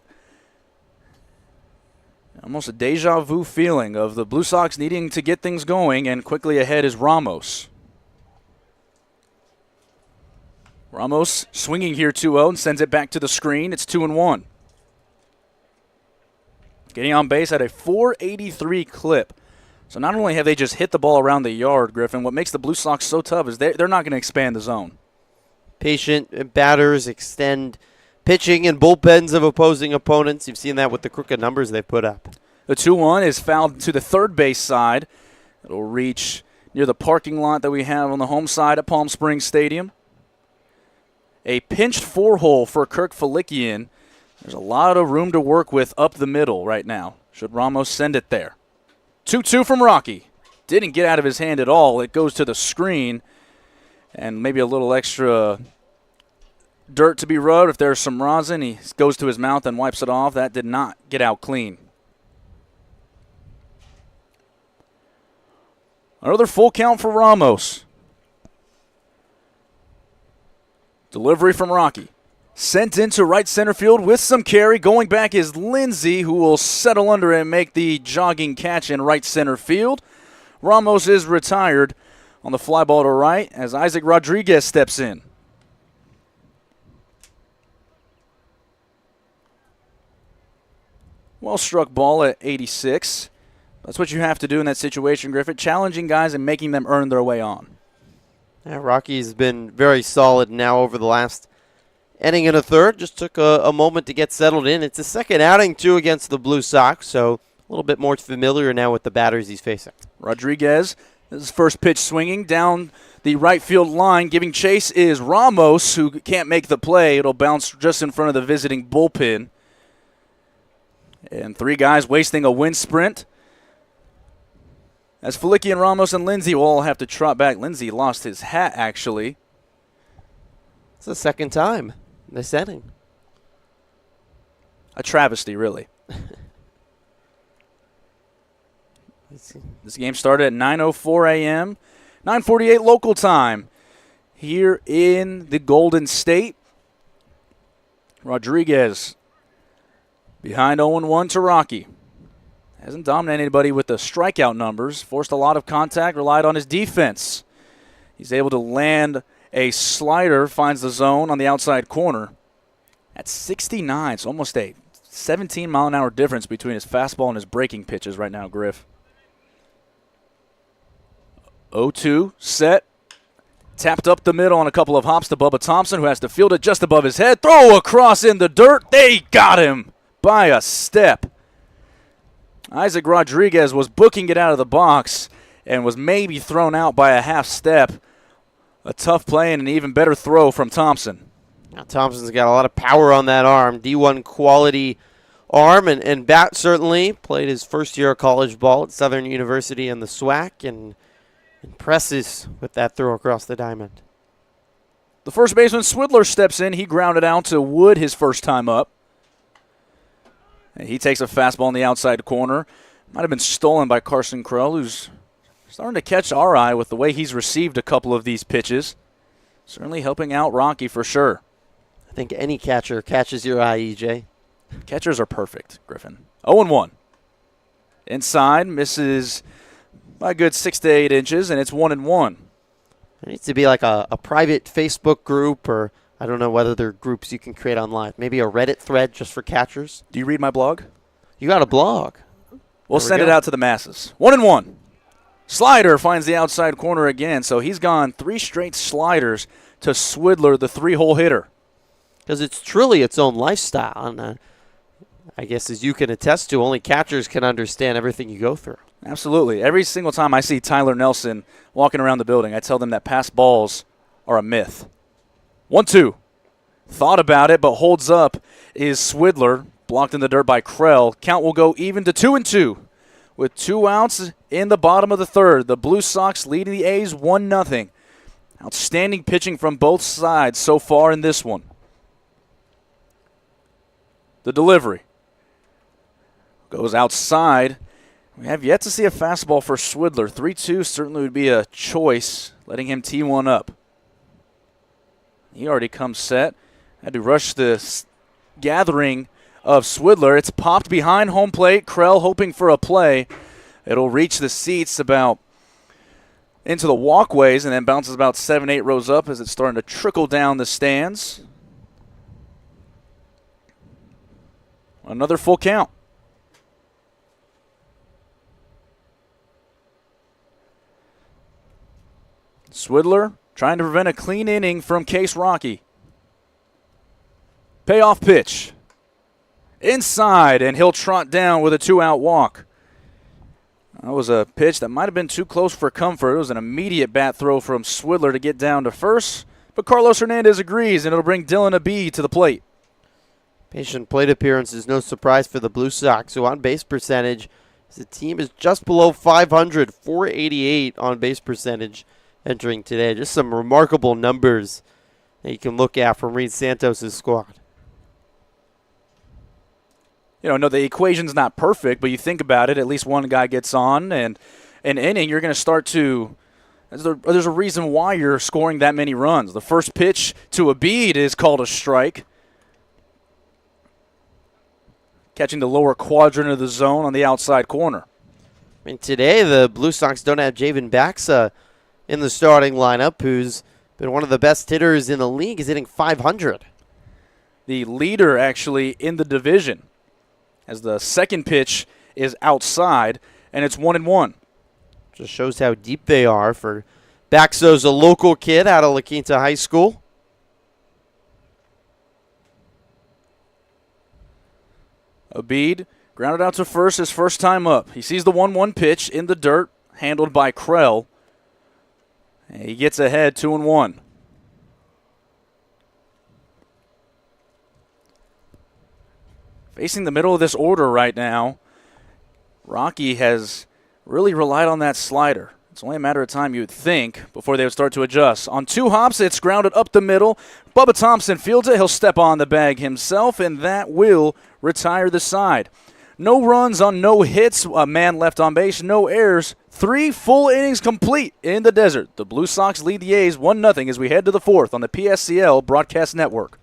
Almost a deja vu feeling of the Blue Sox needing to get things going, and quickly ahead is Ramos. Ramos swinging here 2-0 and sends it back to the screen. It's 2-1. Getting on base at a .483 clip. So not only have they just hit the ball around the yard, Griffin, what makes the Blue Sox so tough is they're not going to expand the zone. Patient batters extend pitching and bullpens of opposing opponents. You've seen that with the crooked numbers they put up. The 2-1 is fouled to the third base side. It'll reach near the parking lot that we have on the home side at Palm Springs Stadium. A pinched 4-hole for Kirk Felikian. There's a lot of room to work with up the middle right now, should Ramos send it there. 2-2 from Rocky. Didn't get out of his hand at all. It goes to the screen, and maybe a little extra dirt to be rubbed. If there's some rosin, he goes to his mouth and wipes it off. That did not get out clean. Another full count for Ramos. Delivery from Rocky. Sent into right center field with some carry. Going back is Lindsey, who will settle under and make the jogging catch in right center field. Ramos is retired on the fly ball to right as Isaac Rodriguez steps in. Well struck ball at 86. That's what you have to do in that situation, Griffith. Challenging guys and making them earn their way on. Yeah, Rocky's been very solid now over the last inning and a third. Just took a moment to get settled in. It's his second outing, too, against the Blue Sox, so a little bit more familiar now with the batters he's facing. Rodriguez, his first pitch swinging down the right field line. Giving chase is Ramos, who can't make the play. It'll bounce just in front of the visiting bullpen. And three guys wasting a wind sprint. As Felikian, Ramos, and Lindsey will all have to trot back. Lindsey lost his hat, actually. It's the second time this inning. A travesty, really. This game started at 9:04 a.m., 9:48 local time here in the Golden State. Rodriguez behind 0-1 to Rocky. Hasn't dominated anybody with the strikeout numbers. Forced a lot of contact, relied on his defense. He's able to land a slider, finds the zone on the outside corner. At 69, it's almost a 17-mile-an-hour difference between his fastball and his breaking pitches right now, Griff. 0-2, set. Tapped up the middle on a couple of hops to Bubba Thompson, who has to field it just above his head. Throw across in the dirt. They got him by a step. Isaac Rodriguez was booking it out of the box and was maybe thrown out by a half step. A tough play and an even better throw from Thompson. Now Thompson's got a lot of power on that arm. D1 quality arm and bat, certainly. Played his first year of college ball at Southern University in the SWAC and impresses with that throw across the diamond. The first baseman, Swidler, steps in. He grounded out to Wood his first time up. And he takes a fastball in the outside corner. Might have been stolen by Carson Krell, who's starting to catch our eye with the way he's received a couple of these pitches. Certainly helping out Rocky for sure. I think any catcher catches your eye, EJ. Catchers are perfect, Griffin. 0-1. Inside, misses by a good 6 to 8 inches, and it's 1-1. There needs to be like a private Facebook group, or I don't know whether there are groups you can create online. Maybe a Reddit thread just for catchers. Do you read my blog? You got a blog. We'll send it out to the masses. 1-1. Slider finds the outside corner again, so he's gone 3 straight sliders to Swidler, the 3-hole hitter. Because it's truly its own lifestyle. And I guess as you can attest to, only catchers can understand everything you go through. Absolutely. Every single time I see Tyler Nelson walking around the building, I tell them that pass balls are a myth. 1-2. Thought about it, but holds up is Swidler. Blocked in the dirt by Krell. Count will go even to 2-2. With 2 outs in the bottom of the third. The Blue Sox leading the A's 1-0. Outstanding pitching from both sides so far in this one. The delivery goes outside. We have yet to see a fastball for Swidler. 3-2 certainly would be a choice, letting him tee one up. He already comes set. Had to rush the gathering of Swidler. It's popped behind home plate. Krell hoping for a play. It'll reach the seats about into the walkways and then bounces about 7-8 rows up as it's starting to trickle down the stands. Another full count. Swidler trying to prevent a clean inning from Case Rocky. Payoff pitch. Inside, and he'll trot down with a 2-out walk. That was a pitch that might have been too close for comfort. It was an immediate bat throw from Swidler to get down to first, but Carlos Hernandez agrees, and it'll bring Dylan Abbe to the plate. Patient plate appearance is no surprise for the Blue Sox, who on base percentage, the team is just below 500, 488 on base percentage entering today. Just some remarkable numbers that you can look at from Reed Santos' squad. No, the equation's not perfect, but you think about it, at least one guy gets on, and an inning, you're going to start to – there's a reason why you're scoring that many runs. The first pitch to Abbe is called a strike. Catching the lower quadrant of the zone on the outside corner. I mean, today the Blue Sox don't have Javen Baxa in the starting lineup, who's been one of the best hitters in the league. He's hitting 500. The leader, actually, in the division, as the second pitch is outside, and it's 1-1. Just shows how deep they are. For Baxo's a local kid out of La Quinta High School. Abbe grounded out to first his first time up. He sees the 1-1 pitch in the dirt, handled by Krell. And he gets ahead 2-1. Facing the middle of this order right now, Rocky has really relied on that slider. It's only a matter of time, you would think, before they would start to adjust. On 2 hops, it's grounded up the middle. Bubba Thompson fields it. He'll step on the bag himself, and that will retire the side. No runs on no hits, a man left on base, no errors. 3 full innings complete in the desert. The Blue Sox lead the A's 1-0 as we head to the 4th on the PSCL Broadcast Network.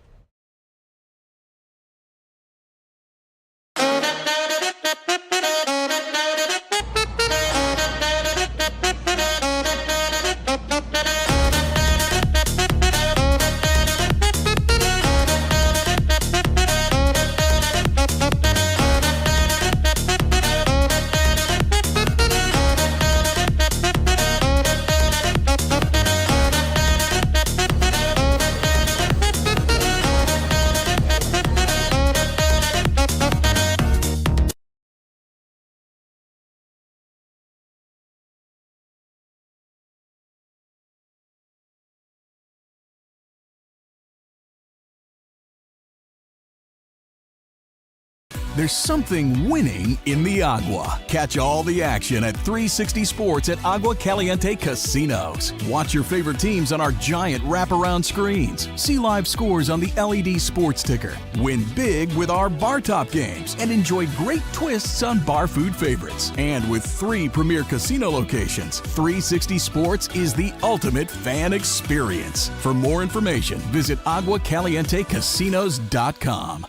There's something winning in the Agua. Catch all the action at 360 Sports at Agua Caliente Casinos. Watch your favorite teams on our giant wraparound screens. See live scores on the LED sports ticker. Win big with our bar top games and enjoy great twists on bar food favorites. And with 3 premier casino locations, 360 Sports is the ultimate fan experience. For more information, visit aguacalientecasinos.com.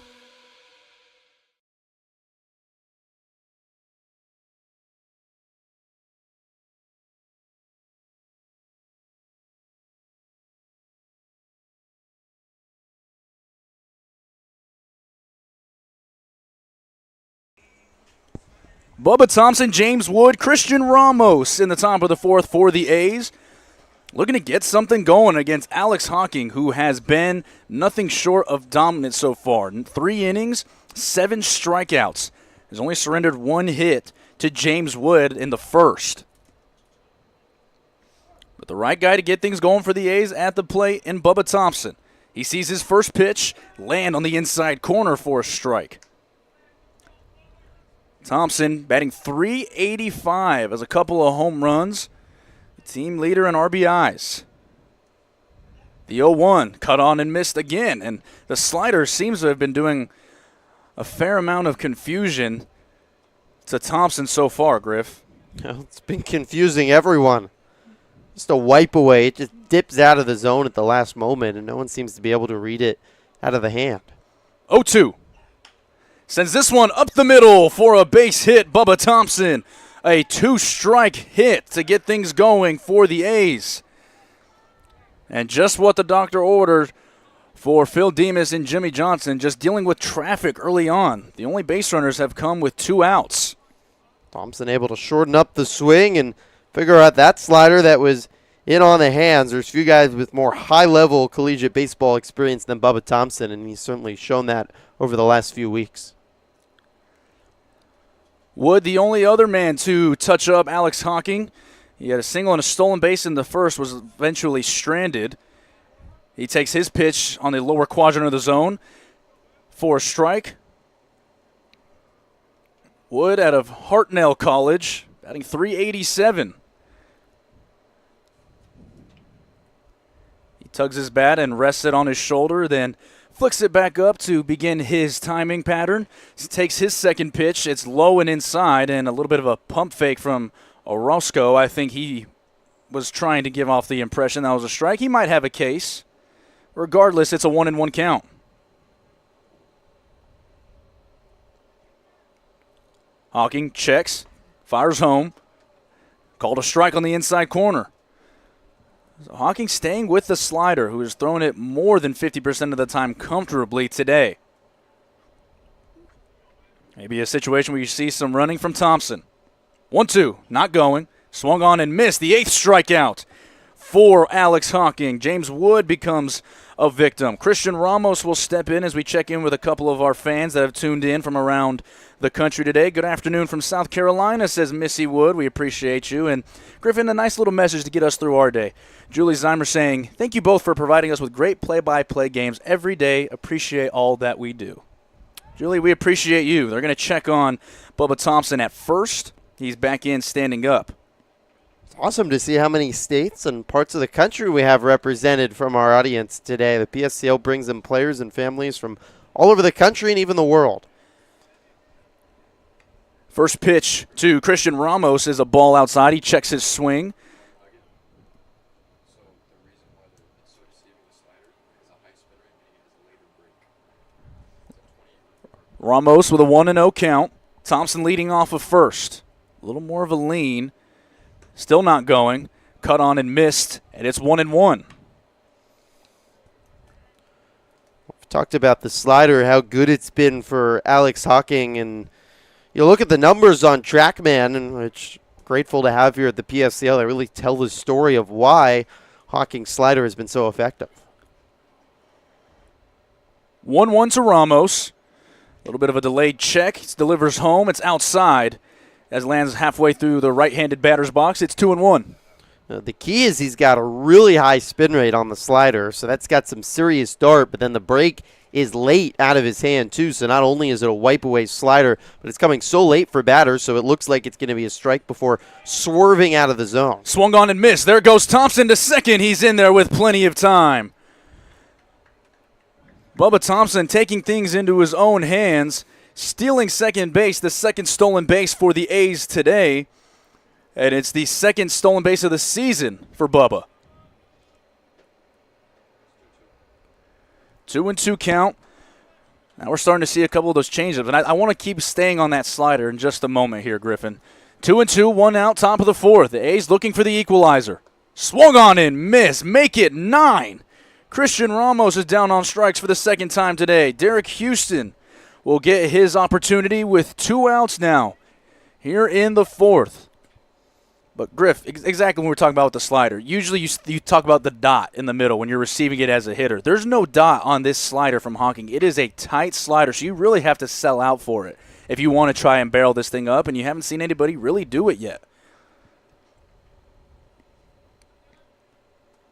Bubba Thompson, James Wood, Christian Ramos in the top of the 4th for the A's. Looking to get something going against Alex Hawking, who has been nothing short of dominant so far. 3 innings, 7 strikeouts. Has only surrendered 1 hit to James Wood in the first. But the right guy to get things going for the A's at the plate in Bubba Thompson. He sees his first pitch land on the inside corner for a strike. Thompson batting .385 as a couple of home runs. The team leader in RBIs. The 0-1 cut on and missed again. And the slider seems to have been doing a fair amount of confusion to Thompson so far, Griff. It's been confusing everyone. Just a wipe away. It just dips out of the zone at the last moment, and no one seems to be able to read it out of the hand. 0-2. Sends this one up the middle for a base hit. Bubba Thompson, a 2-strike hit to get things going for the A's. And just what the doctor ordered for Phil Demas and Jimmy Johnson, just dealing with traffic early on. The only base runners have come with 2 outs. Thompson able to shorten up the swing and figure out that slider that was in on the hands. There's a few guys with more high-level collegiate baseball experience than Bubba Thompson, and he's certainly shown that over the last few weeks. Wood, the only other man to touch up Alex Hawking. He had a single and a stolen base in the first, was eventually stranded. He takes his pitch on the lower quadrant of the zone for a strike. Wood out of Hartnell College, batting .387. He tugs his bat and rests it on his shoulder, then flicks it back up to begin his timing pattern. He takes his second pitch. It's low and inside, and a little bit of a pump fake from Orozco. I think he was trying to give off the impression that was a strike. He might have a case. Regardless, it's a 1-1 count. Hawking checks, fires home, called a strike on the inside corner. So Hawking staying with the slider, who has thrown it more than 50% of the time comfortably today. Maybe a situation where you see some running from Thompson. 1-2, not going. Swung on and missed. The 8th strikeout for Alex Hawking. James Wood becomes a victim. Christian Ramos will step in as we check in with a couple of our fans that have tuned in from around the country today. Good afternoon from South Carolina, says Missy Wood. We appreciate you. And Griffin, a nice little message to get us through our day. Julie Zeimer saying, thank you both for providing us with great play-by-play games every day. Appreciate all that we do. Julie, we appreciate you. They're going to check on Bubba Thompson at first. He's back in standing up. It's awesome to see how many states and parts of the country we have represented from our audience today. The PSCL brings in players and families from all over the country and even the world. First pitch to Christian Ramos is a ball outside. He checks his swing. Ramos with a 1-0 count. Thompson leading off of first. A little more of a lean. Still not going. Cut on and missed, and it's 1-1. We've talked about the slider, how good it's been for Alex Hawking, and you look at the numbers on TrackMan, and which grateful to have here at the PSCL. They really tell the story of why Hawking's slider has been so effective. 1-1 to Ramos. A little bit of a delayed check. He delivers home. It's outside as it lands halfway through the right-handed batter's box. It's 2-1. The key is he's got a really high spin rate on the slider, so that's got some serious dart, but then the break is late out of his hand, too, so not only is it a wipe-away slider, but it's coming so late for batters, so it looks like it's going to be a strike before swerving out of the zone. Swung on and missed. There goes Thompson to second. He's in there with plenty of time. Bubba Thompson taking things into his own hands, stealing second base, the second stolen base for the A's today. And it's the second stolen base of the season for Bubba. 2-2 count. Now we're starting to see a couple of those changes, and I want to keep staying on that slider in just a moment here, Griffin. 2-2, 1 out, top of the fourth. The A's looking for the equalizer. Swung on and missed. Make it 9. Christian Ramos is down on strikes for the second time today. Derek Houston will get his opportunity with 2 outs now here in the fourth. But, Griff, exactly when we're talking about with the slider, usually you talk about the dot in the middle when you're receiving it as a hitter. There's no dot on this slider from Hawking. It is a tight slider, so you really have to sell out for it if you want to try and barrel this thing up, and you haven't seen anybody really do it yet.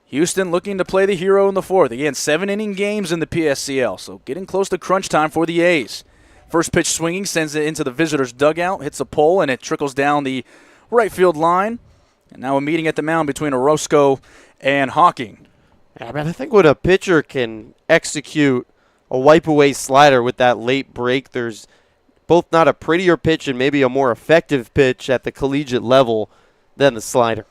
Houston looking to play the hero in the fourth. Again, 7-inning games in the PSCL, so getting close to crunch time for the A's. First pitch swinging, sends it into the visitor's dugout, hits a pole, and it trickles down the right field line. And now a meeting at the mound between Orozco and Hawking. Yeah, but I think when a pitcher can execute a wipe-away slider with that late break, there's both not a prettier pitch and maybe a more effective pitch at the collegiate level than the slider.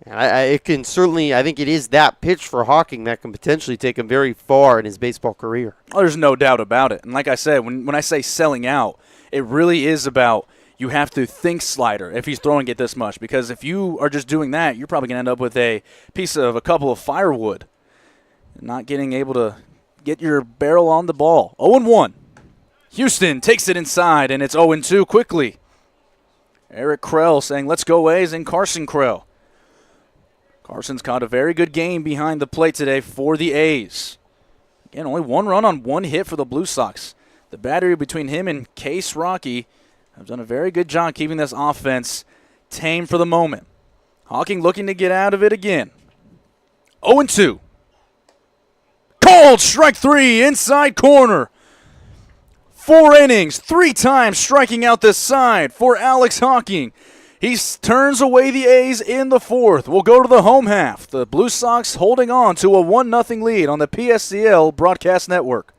And it can certainly, I think it is that pitch for Hawking that can potentially take him very far in his baseball career. Oh, there's no doubt about it. And like I said, when I say selling out, it really is about you have to think slider if he's throwing it this much. Because if you are just doing that, you're probably going to end up with a couple of firewood. Not getting able to get your barrel on the ball. 0-1. Houston takes it inside, and it's 0-2 quickly. Eric Krell saying, let's go A's, and Carson Krell. Carson's caught a very good game behind the plate today for the A's. Again, only 1 run on 1 hit for the Blue Sox. The battery between him and Case Rocky have done a very good job keeping this offense tame for the moment. Hawking looking to get out of it again. 0-2. Called strike 3 inside corner. 4 innings, 3 times striking out this side for Alex Hawking. He turns away the A's in the 4th. We'll go to the home half. The Blue Sox holding on to a 1-0 lead on the PSCL Broadcast Network.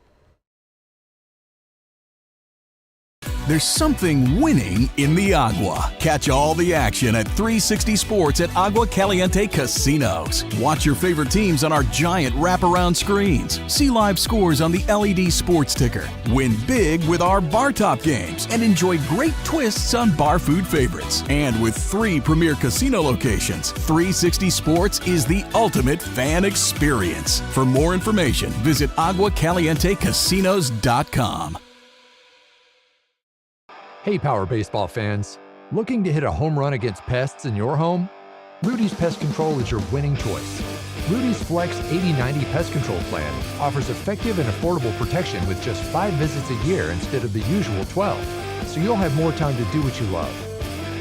There's something winning in the Agua. Catch all the action at 360 Sports at Agua Caliente Casinos. Watch your favorite teams on our giant wraparound screens. See live scores on the LED sports ticker. Win big with our bar top games and enjoy great twists on bar food favorites. And with 3 premier casino locations, 360 Sports is the ultimate fan experience. For more information, visit aguacalientecasinos.com. Hey, Power Baseball fans. Looking to hit a home run against pests in your home? Rudy's Pest Control is your winning choice. Rudy's Flex 80/90 Pest Control Plan offers effective and affordable protection with just 5 visits a year instead of the usual 12, so you'll have more time to do what you love.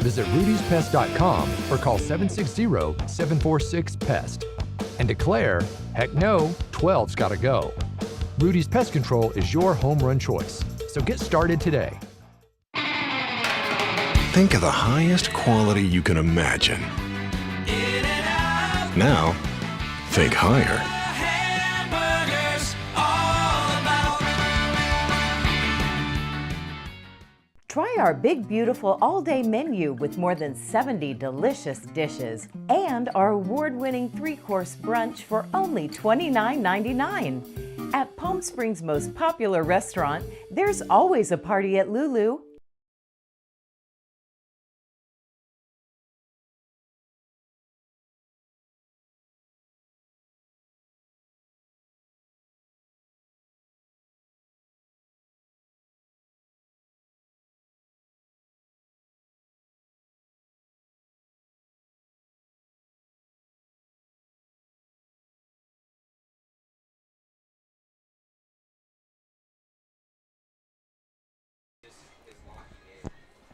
Visit rudyspest.com or call 760-746-PEST and declare, heck no, 12's gotta go. Rudy's Pest Control is your home run choice, so get started today. Think of the highest quality you can imagine. Now, think higher. Try our big, beautiful all-day menu with more than 70 delicious dishes and our award-winning 3-course brunch for only $29.99. At Palm Springs' most popular restaurant, there's always a party at Lulu.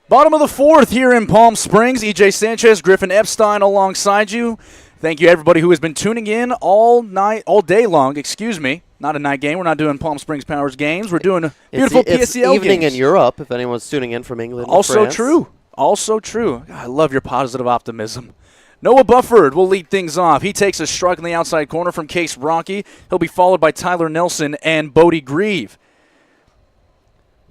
Bottom of the 4th here in Palm Springs. EJ Sanchez, Griffin Epstein alongside you. Thank you everybody who has been tuning in all day long. Not a night game. We're not doing Palm Springs Powers games. We're doing a beautiful PSCL evening games. in Europe, if anyone's tuning in from England. Also France. true. God, I love your positive optimism. Noah Bufford will lead things off. He takes a strike in the outside corner from Case Rocky. He'll be followed by Tyler Nelson and Bodie Grieve.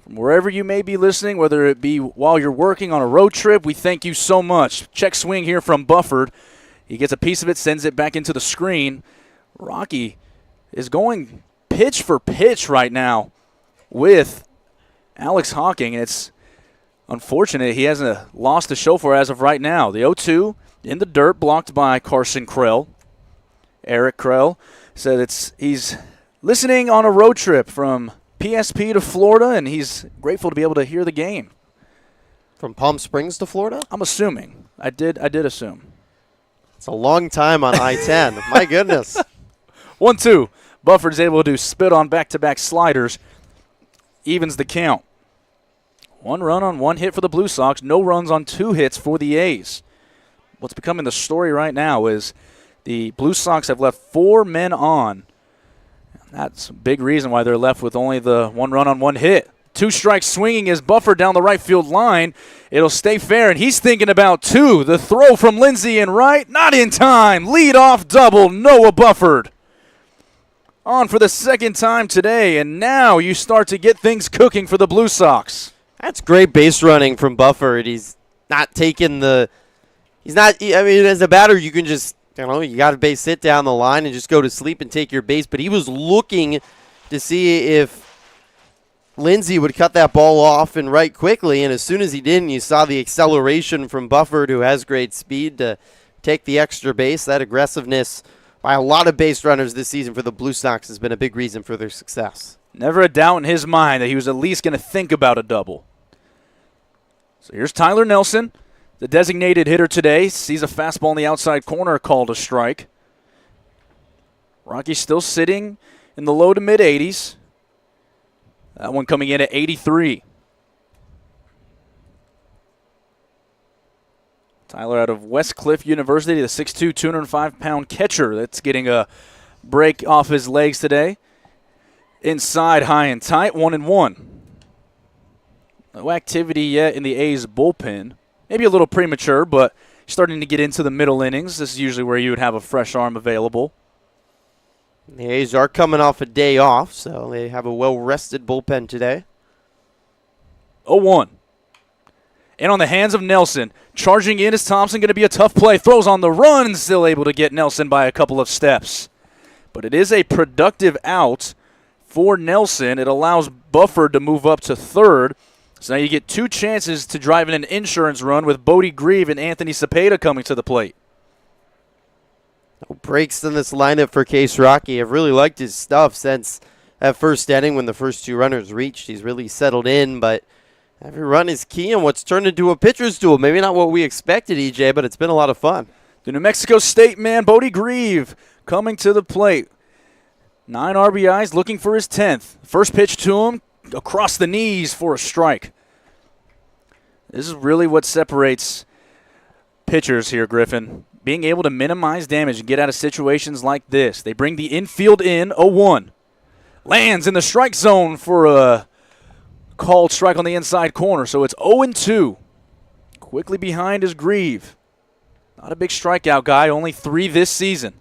From wherever you may be listening, whether it be while you're working on a road trip, we thank you so much. Check swing here from Bufford. He gets a piece of it, sends it back into the screen. Rocky is going pitch for pitch right now with Alex Hawking. It's unfortunate he hasn't lost the show for as of right now. The 0-2 in the dirt, blocked by Carson Krell. Eric Krell said he's listening on a road trip from PSP to Florida, and he's grateful to be able to hear the game. From Palm Springs to Florida? I'm assuming. I did assume. It's a long time on I-10. My goodness. 1-2. Bufford's able to spit on back-to-back sliders. Evens the count. 1 run on 1 hit for the Blue Sox. No runs on 2 hits for the A's. What's becoming the story right now is the Blue Sox have left 4 men on. That's a big reason why they're left with only the 1 run on 1 hit. 2 strikes swinging is Bufford down the right field line. It'll stay fair, and he's thinking about 2. The throw from Lindsey in right, not in time. Lead-off double, Noah Bufford. On for the 2nd time today, and now you start to get things cooking for the Blue Sox. That's great base running from Bufford. He's not taking the – as a batter, you can just – you got a base hit down the line and just go to sleep and take your base. But he was looking to see if Lindsey would cut that ball off and right quickly. And as soon as he didn't, you saw the acceleration from Bufford, who has great speed, to take the extra base. That aggressiveness by a lot of base runners this season for the Blue Sox has been a big reason for their success. Never a doubt in his mind that he was at least going to think about a double. So here's Tyler Nelson. The designated hitter today sees a fastball in the outside corner called a strike. Rocky's still sitting in the low to mid-80s. That one coming in at 83. Tyler out of Westcliff University, the 6'2", 205-pound catcher that's getting a break off his legs today. Inside, high and tight, 1-1. No activity yet in the A's bullpen. Maybe a little premature, but starting to get into the middle innings. This is usually where you would have a fresh arm available. The A's are coming off a day off, so they have a well-rested bullpen today. 0-1. And on the hands of Nelson. Charging in is Thompson, going to be a tough play. Throws on the run, still able to get Nelson by a couple of steps. But it is a productive out for Nelson. It allows Bufford to move up to third. So now you get 2 chances to drive in an insurance run with Bodie Grieve and Anthony Cepeda coming to the plate. No breaks in this lineup for Case Rocky. I've really liked his stuff since that first inning when the first 2 runners reached. He's really settled in, but every run is key in what's turned into a pitcher's duel. Maybe not what we expected, EJ, but it's been a lot of fun. The New Mexico State man, Bodie Grieve, coming to the plate. 9 RBIs, looking for his 10th. First pitch to him, across the knees for a strike. This is really what separates pitchers here, Griffin. Being able to minimize damage and get out of situations like this. They bring the infield in, 0-1. Lands in the strike zone for a called strike on the inside corner, so it's 0-2. Quickly behind is Grieve. Not a big strikeout guy, only 3 this season.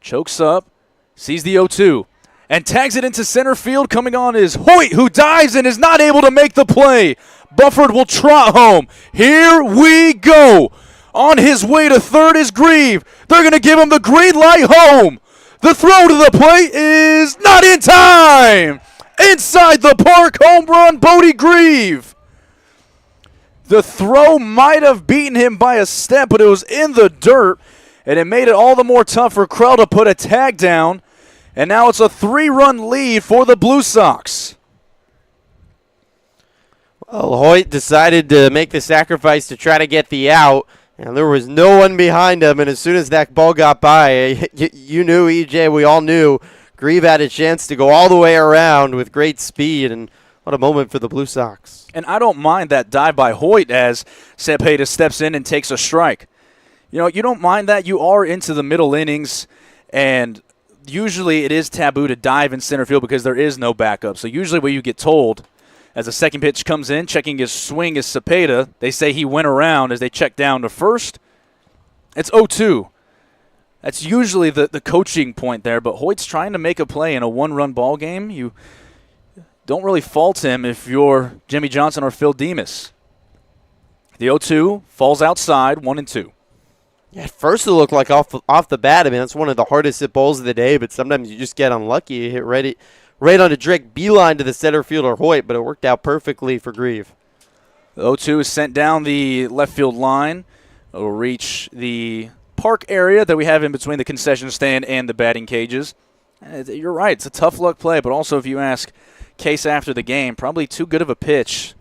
Chokes up, sees the 0-2, and tags it into center field. Coming on is Hoyt, who dives and is not able to make the play. Bufford will trot home. Here we go. On his way to third is Grieve. They're going to give him the green light home. The throw to the plate is not in time. Inside the park, home run, Bodie Grieve. The throw might have beaten him by a step, but it was in the dirt, and it made it all the more tough for Krell to put a tag down. And now it's a 3-run lead for the Blue Sox. Well, Hoyt decided to make the sacrifice to try to get the out, and there was no one behind him. And as soon as that ball got by, you knew, EJ, we all knew, Grieve had a chance to go all the way around with great speed, and what a moment for the Blue Sox. And I don't mind that dive by Hoyt as Cepeda steps in and takes a strike. You know, you don't mind that. You are into the middle innings, and usually it is taboo to dive in center field because there is no backup. So usually what you get told as the second pitch comes in, checking his swing is Cepeda. They say he went around as they check down to first. It's 0-2. That's usually the coaching point there, but Hoyt's trying to make a play in a 1-run ball game. You don't really fault him if you're Jimmy Johnson or Phil Demas. The 0-2 falls outside, 1-2. Yeah, at first it looked like off the bat. I mean, that's one of the hardest hit balls of the day, but sometimes you just get unlucky. You hit right on a direct beeline to the center fielder Hoyt, but it worked out perfectly for Grieve. The 0-2 is sent down the left field line. It will reach the park area that we have in between the concession stand and the batting cages. You're right, it's a tough luck play, but also if you ask Case after the game, probably too good of a pitch.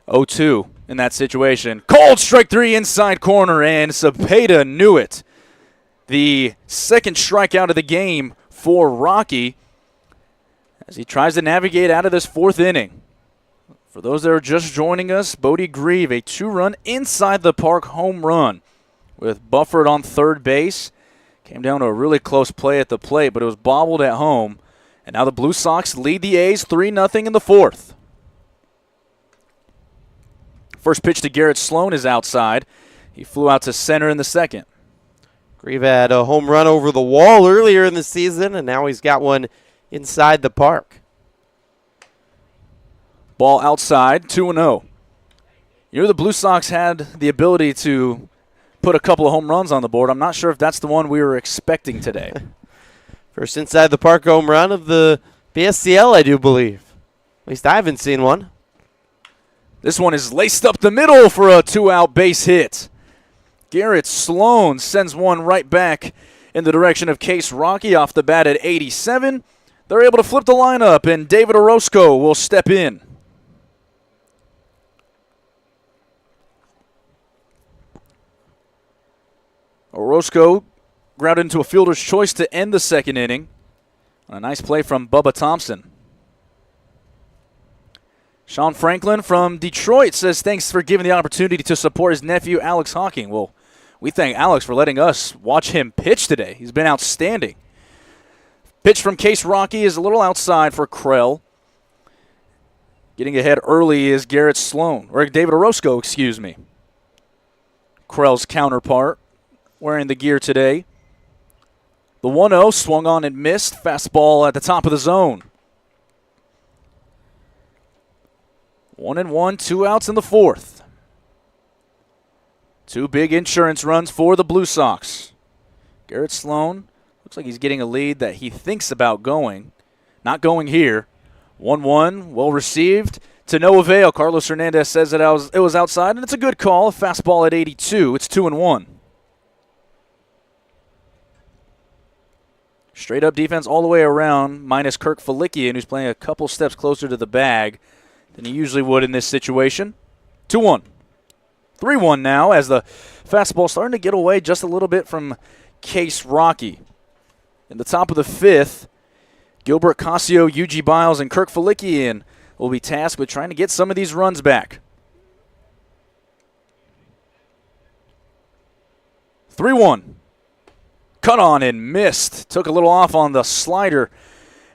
0-2 in that situation. Cold strike 3 inside corner, and Cepeda knew it. The second strikeout of the game for Rocky as he tries to navigate out of this 4th inning. For those that are just joining us, Bodie Grieve, a 2-run inside the park home run with Bufford on third base. Came down to a really close play at the plate, but it was bobbled at home. And now the Blue Sox lead the A's 3-0 in the 4th. First pitch to Garrett Sloan is outside. He flew out to center in the 2nd. Grieve had a home run over the wall earlier in the season, and now he's got one inside the park. Ball outside, 2-0. You know, the Blue Sox had the ability to put a couple of home runs on the board. I'm not sure if that's the one we were expecting today. First inside the park home run of the BSCL, I do believe. At least I haven't seen one. This one is laced up the middle for a 2-out base hit. Garrett Sloan sends one right back in the direction of Case Rocky off the bat at 87. They're able to flip the lineup, and David Orozco will step in. Orozco grounded into a fielder's choice to end the 2nd inning. A nice play from Bubba Thompson. Sean Franklin from Detroit says thanks for giving the opportunity to support his nephew, Alex Hawking. Well, we thank Alex for letting us watch him pitch today. He's been outstanding. Pitch from Case Rocky is a little outside for Krell. Getting ahead early is Garrett Sloan, or David Orozco, excuse me. Krell's counterpart, wearing the gear today. The 1-0 swung on and missed. Fastball at the top of the zone. 1-1, 2 outs in the fourth. Two big insurance runs for the Blue Sox. Garrett Sloan looks like he's getting a lead that he thinks about going. Not going here. 1-1, well received. To no avail. Carlos Hernandez says that it was outside, and it's a good call. A fastball at 82. It's 2-1. Straight up defense all the way around, minus Kirk Felikian, who's playing a couple steps closer to the bag than he usually would in this situation. 2-1. 3-1 now as the fastball starting to get away just a little bit from Case Rocky. In the top of the fifth, Gilbert Casio, Yuji Biles, and Kirk Felikian will be tasked with trying to get some of these runs back. 3-1. Cut on and missed. Took a little off on the slider.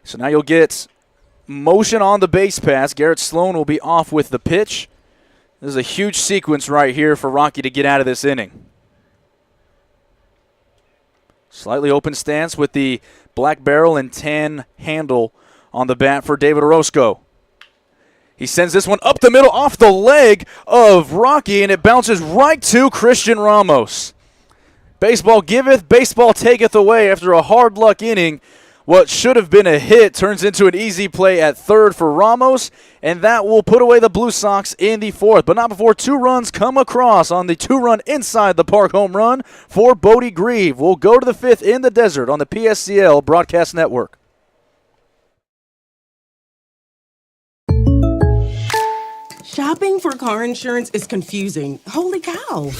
So now you'll get motion on the base pass. Garrett Sloan will be off with the pitch. This is a huge sequence right here for Rocky to get out of this inning. Slightly open stance with the black barrel and tan handle on the bat for David Orozco. He sends this one up the middle off the leg of Rocky, and it bounces right to Christian Ramos. Baseball giveth, baseball taketh away. After a hard luck inning, what should have been a hit turns into an easy play at third for Ramos, and that will put away the Blue Sox in the fourth. But not before two runs come across on the two-run inside the park home run for Bodie Grieve. We'll go to the fifth in the desert on the PSCL Broadcast Network. Shopping for car insurance is confusing. Holy cow.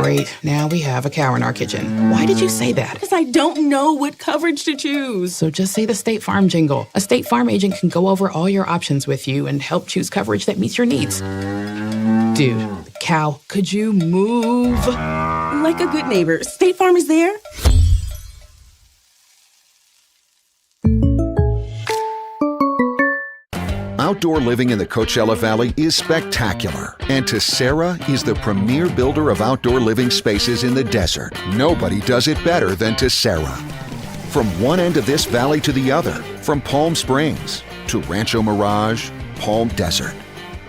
Great. Now we have a cow in our kitchen. Why did you say that? Because I don't know what coverage to choose. So just say the State Farm jingle. A State Farm agent can go over all your options with you and help choose coverage that meets your needs. Dude, cow, could you move? Like a good neighbor, State Farm is there. Outdoor living in the Coachella Valley is spectacular, and Tessera is the premier builder of outdoor living spaces in the desert. Nobody does it better than Tessera. From one end of this valley to the other, from Palm Springs to Rancho Mirage, Palm Desert,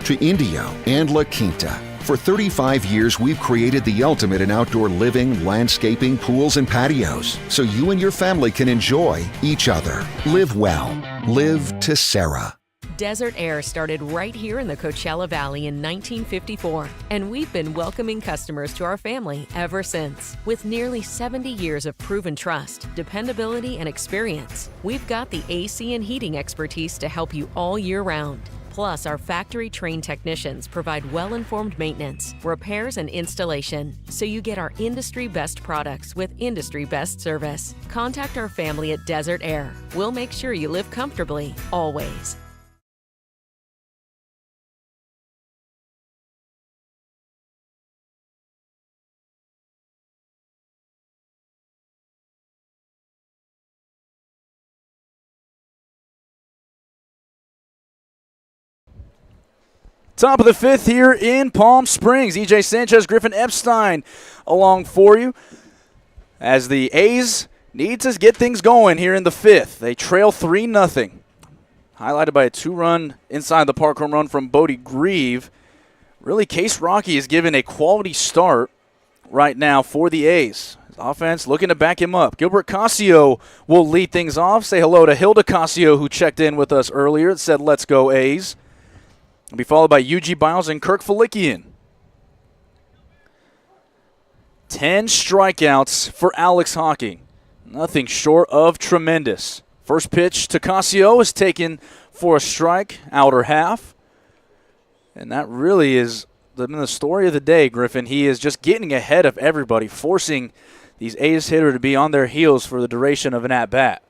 to Indio and La Quinta. For 35 years, we've created the ultimate in outdoor living, landscaping, pools, and patios, so you and your family can enjoy each other. Live well. Live Tessera. Desert Air started right here in the Coachella Valley in 1954, and we've been welcoming customers to our family ever since. With nearly 70 years of proven trust, dependability, and experience, we've got the AC and heating expertise to help you all year round. Plus, our factory-trained technicians provide well-informed maintenance, repairs, and installation, so you get our industry-best products with industry-best service. Contact our family at Desert Air. We'll make sure you live comfortably, always. Top of the fifth here in Palm Springs. EJ Sanchez, Griffin Epstein along for you as the A's need to get things going here in the fifth. They trail 3-0. Highlighted by a two-run inside the park home run from Bodie Grieve. Really, Case Rocky is given a quality start right now for the A's. His offense looking to back him up. Gilbert Casio will lead things off. Say hello to Hilda Casio, who checked in with us earlier. It said, "Let's go A's." Will be followed by Yuji Biles and Kirk Felikian. 10 strikeouts for Alex Hawking. Nothing short of tremendous. First pitch to Casio is taken for a strike, outer half. And that really is the story of the day, Griffin. He is just getting ahead of everybody, forcing these A's hitter to be on their heels for the duration of an at-bat.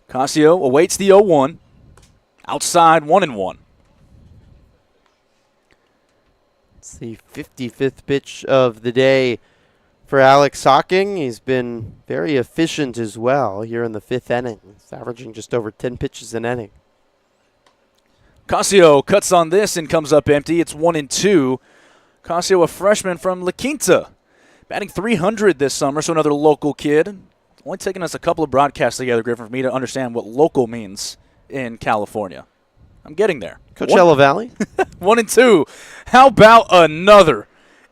Casio awaits the 0-1. outside 1-1. It's the 55th pitch of the day for Alex Hawking. He's been very efficient as well here in the 5th inning. He's averaging just over 10 pitches an inning. Casio cuts on this and comes up empty. It's 1-2. Casio, a freshman from La Quinta, batting .300 this summer, so another local kid. It's only taken us a couple of broadcasts together, Griffin, for me to understand what local means in California. I'm getting there. Coachella Valley. 1-2. How about another?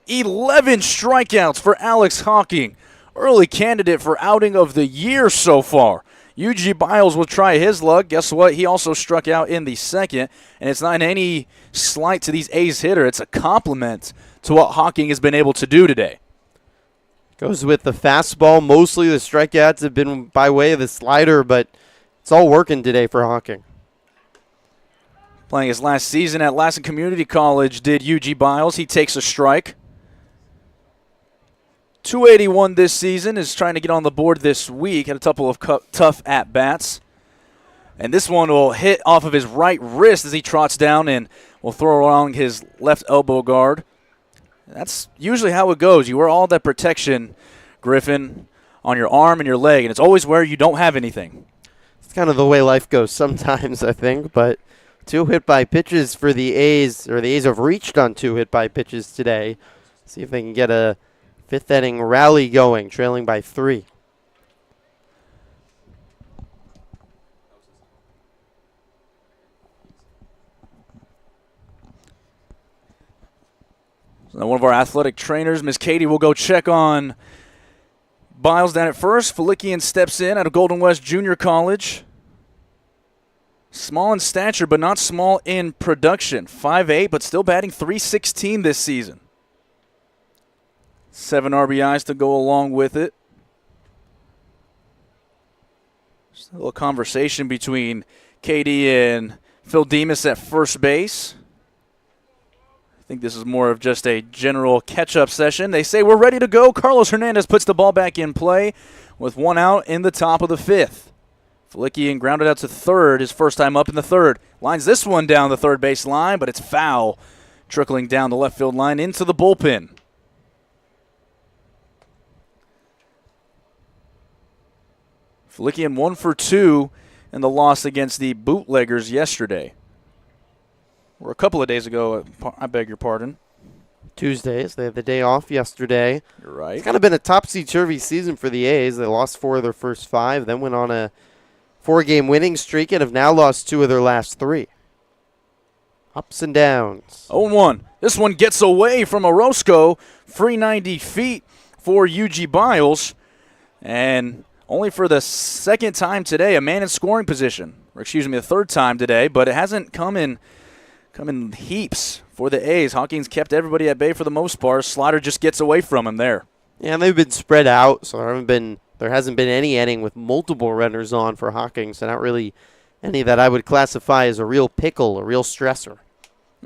11 strikeouts for Alex Hawking. Early candidate for outing of the year so far. UG Biles will try his luck. Guess what? He also struck out in the second, and it's not any slight to these A's hitter. It's a compliment to what Hawking has been able to do today. Goes with the fastball. Mostly the strikeouts have been by way of the slider, but it's all working today for Hawking. Playing his last season at Lassen Community College did UG Biles. He takes a strike. 281 this season, is trying to get on the board this week. Had a couple of tough at-bats. And this one will hit off of his right wrist as he trots down and will throw along his left elbow guard. That's usually how it goes. You wear all that protection, Griffin, on your arm and your leg, and it's always where you don't have anything. It's kind of the way life goes sometimes, I think, but 2 hit-by pitches for the A's, or the A's have reached on 2 hit-by pitches today. See if they can get a 5th inning rally going, trailing by 3. So now one of our athletic trainers, Miss Katie, will go check on Biles down at first. Felikian steps in out of Golden West Junior College. Small in stature, but not small in production. 5'8", but still batting .316 this season. 7 RBIs to go along with it. Just a little conversation between Katie and Phil Demas at first base. I think this is more of just a general catch-up session. They say we're ready to go. Carlos Hernandez puts the ball back in play with 1 out in the top of the 5th. Felikian grounded out to third, his first time up in the 3rd. Lines this one down the third base line, but it's foul, trickling down the left field line into the bullpen. Felikian 1 for 2 in the loss against the Bootleggers yesterday. Or a couple of days ago, I beg your pardon. Tuesdays. They had the day off yesterday. You're right. It's kind of been a topsy-turvy season for the A's. They lost 4 of their first 5, then went on a 4-game winning streak and have now lost 2 of their last 3. Ups and downs. 0-1. This one gets away from Orozco. Free 90 feet for UG Biles. And only for the 2nd time today, a man in scoring position. Or excuse me, the 3rd time today, but it hasn't come in heaps for the A's. Hawking's kept everybody at bay for the most part. Slaughter just gets away from him there. Yeah, and they've been spread out, so there hasn't been any inning with multiple runners on for Hawking, so not really any that I would classify as a real pickle, a real stressor.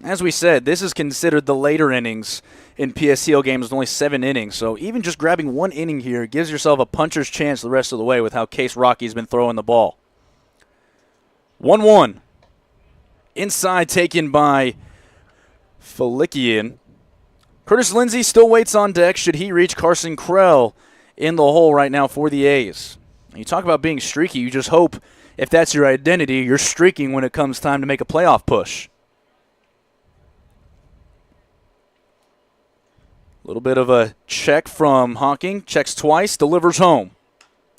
As we said, this is considered the later innings in PSCO games with only 7 innings. So even just grabbing 1 inning here gives yourself a puncher's chance the rest of the way with how Case Rocky's been throwing the ball. 1-1. Inside taken by Felikian. Curtis Lindsey still waits on deck should he reach Carson Krell in the hole right now for the A's. You talk about being streaky. You just hope if that's your identity, you're streaking when it comes time to make a playoff push. A little bit of a check from Hawking. Checks twice, delivers home.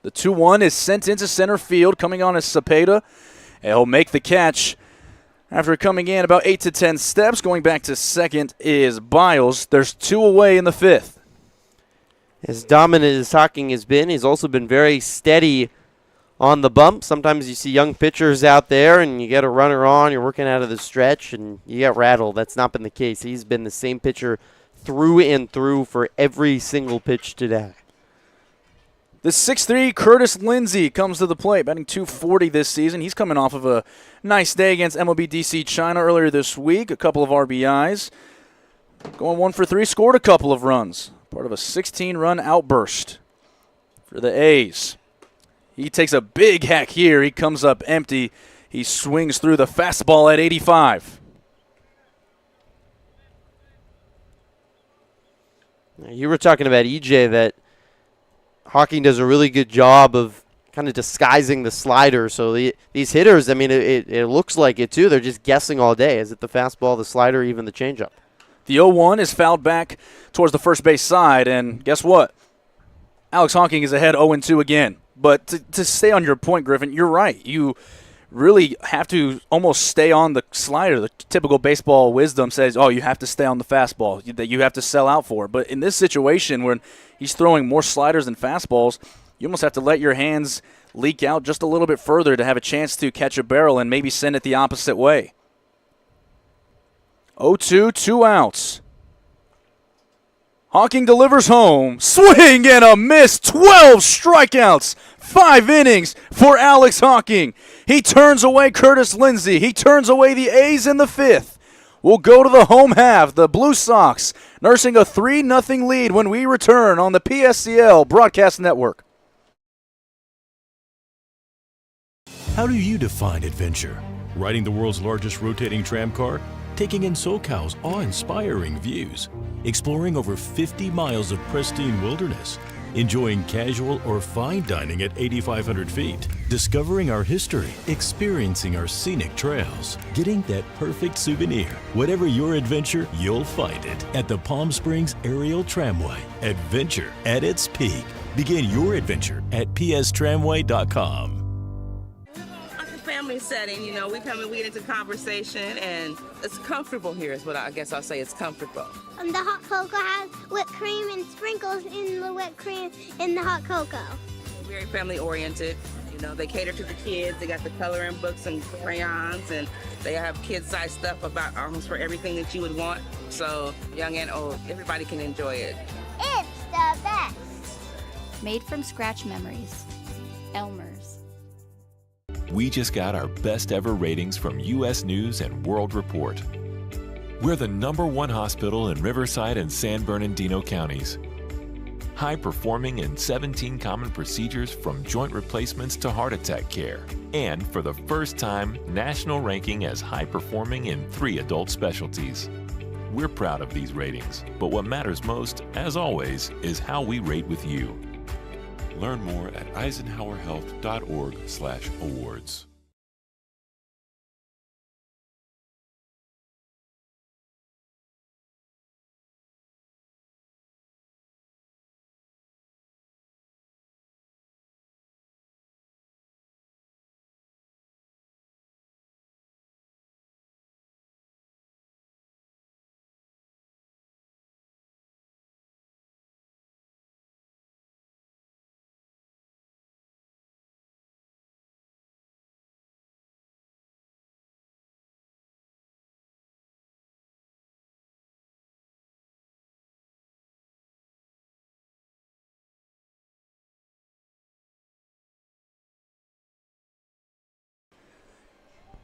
The 2-1 is sent into center field, coming on as Cepeda. And he'll make the catch after coming in about 8 to 10 steps. Going back to second is Biles. There's 2 away in the 5th. As dominant as Hawking has been, he's also been very steady on the bump. Sometimes you see young pitchers out there and you get a runner on, you're working out of the stretch, and you get rattled. That's not been the case. He's been the same pitcher through and through for every single pitch today. The 6'3", Curtis Lindsey comes to the plate, batting .240 this season. He's coming off of a nice day against MLB DC China earlier this week, a couple of RBIs. Going 1 for 3, scored a couple of runs. Part of a 16-run outburst for the A's. He takes a big hack here. He comes up empty He swings through the fastball at 85. You were talking about, EJ, that Hawking does a really good job of kind of disguising the slider. So these hitters, I mean, it looks like it too. They're just guessing all day. Is it the fastball, the slider, even the changeup? The 0-1 is fouled back towards the first base side, and guess what? Alex Hawking is ahead 0-2 again. But to stay on your point, Griffin, you're right. You really have to almost stay on the slider. The typical baseball wisdom says, oh, you have to stay on the fastball, that you have to sell out for. But in this situation, when he's throwing more sliders than fastballs, you almost have to let your hands leak out just a little bit further to have a chance to catch a barrel and maybe send it the opposite way. 0-2, 2 outs. Hawking delivers home. Swing and a miss. 12 strikeouts. 5 innings for Alex Hawking. He turns away Curtis Lindsey. He turns away the A's in the 5th. We'll go to the home half. The Blue Sox nursing a 3-0 lead when we return on the PSCL Broadcast Network. How do you define adventure? Riding the world's largest rotating tram car? Taking in SoCal's awe-inspiring views? Exploring over 50 miles of pristine wilderness? Enjoying casual or fine dining at 8,500 feet? Discovering our history? Experiencing our scenic trails? Getting that perfect souvenir? Whatever your adventure, you'll find it at the Palm Springs Aerial Tramway. Adventure at its peak. Begin your adventure at pstramway.com. Family setting, you know, we come and we get into conversation, and it's comfortable here is what I guess I'll say. It's comfortable. The hot cocoa has whipped cream and sprinkles in the whipped cream in the hot cocoa. Very family oriented. You know, they cater to the kids. They got the coloring books and crayons, and they have kid-sized stuff about almost for everything that you would want. So young and old, everybody can enjoy it. It's the best. Made from scratch memories. Elmer's. We just got our best ever ratings from U.S. News and World Report. We're the #1 hospital in Riverside and San Bernardino counties. High performing in 17 common procedures from joint replacements to heart attack care. And for the first time, national ranking as high performing in 3 adult specialties. We're proud of these ratings, but what matters most, as always, is how we rate with you. Learn more at eisenhowerhealth.org/awards.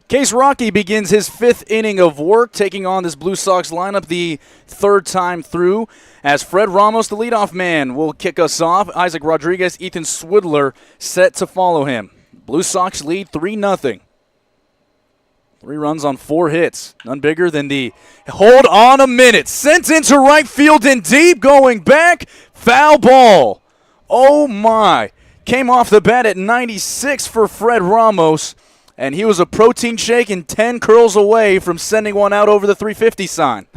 Case Rocky begins his 5th inning of work, taking on this Blue Sox lineup the 3rd time through. As Fred Ramos, the leadoff man, will kick us off. Isaac Rodriguez, Ethan Swidler set to follow him. Blue Sox lead 3-0. 3 runs on 4 hits. None bigger than the hold on a minute. Sent into right field and deep, going back. Foul ball. Oh, my. Came off the bat at 96 for Fred Ramos. And he was a protein shake and 10 curls away from sending one out over the 350 sign.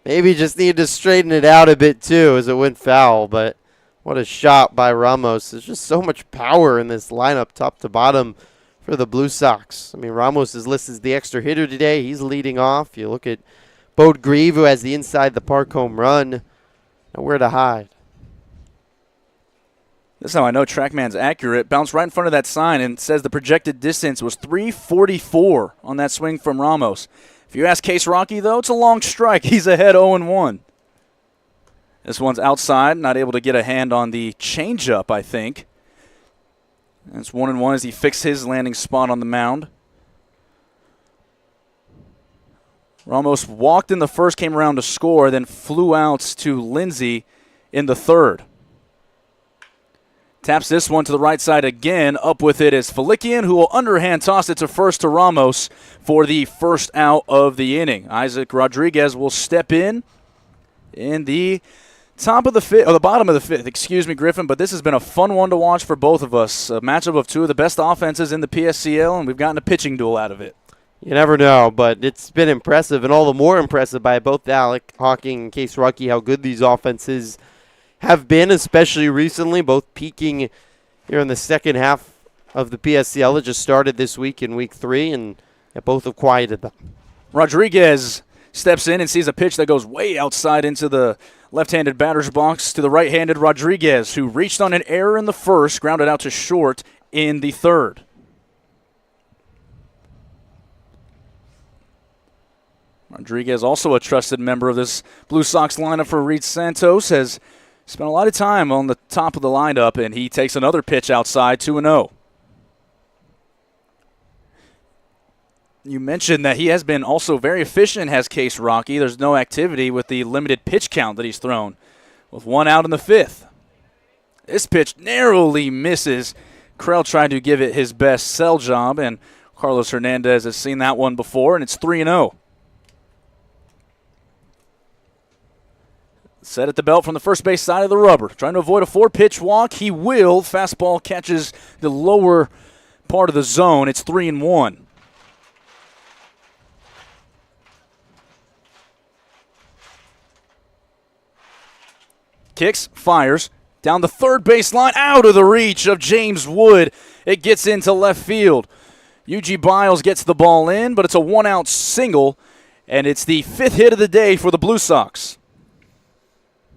Maybe just needed to straighten it out a bit, too, as it went foul. But what a shot by Ramos. There's just so much power in this lineup, top to bottom, for the Blue Sox. I mean, Ramos is listed as the extra hitter today. He's leading off. You look at Bode Grieve, who has the inside-the-park home run. Nowhere to hide. This is how I know TrackMan's accurate. Bounced right in front of that sign and says the projected distance was 344 on that swing from Ramos. If you ask Case Rocky, though, it's a long strike. He's ahead 0-1. This one's outside, not able to get a hand on the changeup, I think. And it's 1-1 as he fixed his landing spot on the mound. Ramos walked in the first, came around to score, then flew out to Lindsey in the 3rd. Taps this one to the right side again. Up with it is Felikian, who will underhand toss it to first to Ramos for the first out of the inning. Isaac Rodriguez will step in the top of the fifth, or the bottom of the fifth, excuse me, Griffin, but this has been a fun one to watch for both of us. A matchup of two of the best offenses in the PSCL, and we've gotten a pitching duel out of it. You never know, but it's been impressive, and all the more impressive by both Alec Hawking and Case Ruckey how good these offenses have been, especially recently, both peaking here in the second half of the PSCL that just started this week in Week 3, and both have quieted them. Rodriguez steps in and sees a pitch that goes way outside into the left-handed batter's box to the right-handed Rodriguez, who reached on an error in the first, grounded out to short in the third. Rodriguez, also a trusted member of this Blue Sox lineup for Reed Santos, has spent a lot of time on the top of the lineup, and he takes another pitch outside, 2-0. You mentioned that he has been also very efficient, has Case Rocky. There's no activity with the limited pitch count that he's thrown, with one out in the fifth. This pitch narrowly misses. Krell tried to give it his best sell job, and Carlos Hernandez has seen that one before, and it's 3-0. Set at the belt from the first base side of the rubber. Trying to avoid a 4-pitch walk. He will. Fastball catches the lower part of the zone. It's 3-1. Kicks, fires, down the third baseline, out of the reach of James Wood. It gets into left field. Eugene Biles gets the ball in, but it's a one-out single, and it's the fifth hit of the day for the Blue Sox.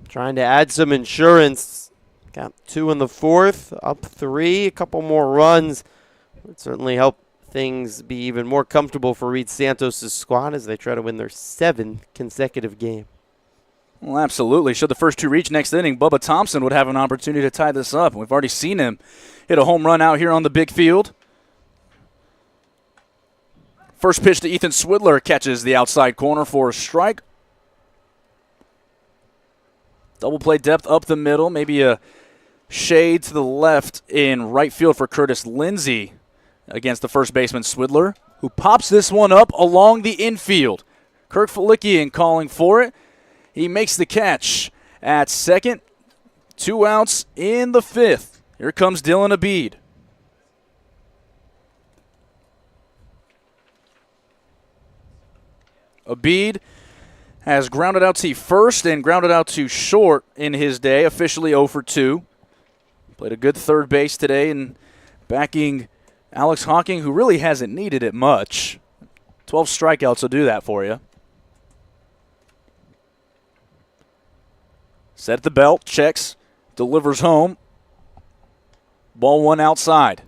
Trying to add some insurance. Got 2 in the fourth, up 3, a couple more runs. Would certainly help things be even more comfortable for Reed Santos' squad as they try to win their 7th consecutive game. Well, absolutely. Should the first two reach next inning, Bubba Thompson would have an opportunity to tie this up. We've already seen him hit a home run out here on the big field. First pitch to Ethan Swidler catches the outside corner for a strike. Double play depth up the middle, maybe a shade to the left in right field for Curtis Lindsey against the first baseman Swidler, who pops this one up along the infield. Kirk Felikian calling for it. He makes the catch at second. 2 outs in the fifth. Here comes Dylan Abid. Abid has grounded out to first and grounded out to short in his day, officially 0 for 2. Played a good third base today and backing Alex Hawking, who really hasn't needed it much. 12 strikeouts will do that for you. Set at the belt, checks, delivers home. Ball one outside.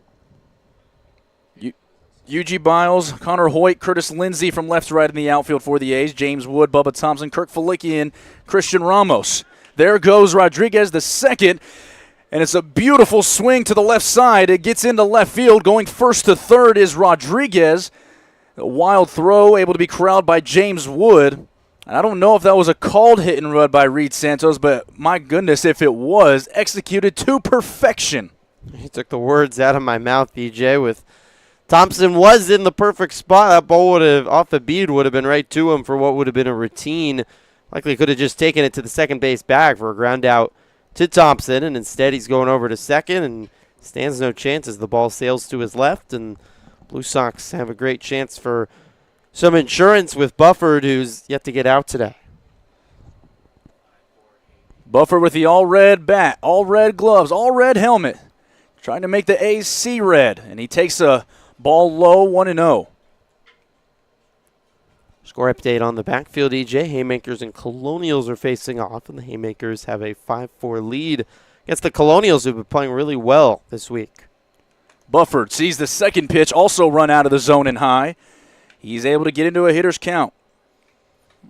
Eugene Biles, Connor Hoyt, Curtis Lindsey from left to right in the outfield for the A's. James Wood, Bubba Thompson, Kirk Felikian, Christian Ramos. There goes Rodriguez, the second, and it's a beautiful swing to the left side. It gets into left field. Going first to third is Rodriguez. A wild throw, able to be corralled by James Wood. I don't know if that was a called hit and run by Reed Santos, but my goodness, if it was, executed to perfection. He took the words out of my mouth, DJ, with Thompson was in the perfect spot. That ball would have, off the bead, would have been right to him for what would have been a routine. Likely could have just taken it to the second base bag for a ground out to Thompson, and instead he's going over to second and stands no chance as the ball sails to his left, and Blue Sox have a great chance for some insurance with Bufford, who's yet to get out today. Bufford with the all-red bat, all-red gloves, all-red helmet, trying to make the A's see red, and he takes a ball low, 1-0. Score update on the backfield, EJ. Haymakers and Colonials are facing off, and the Haymakers have a 5-4 lead against the Colonials, who've been playing really well this week. Bufford sees the second pitch also run out of the zone and high. He's able to get into a hitter's count.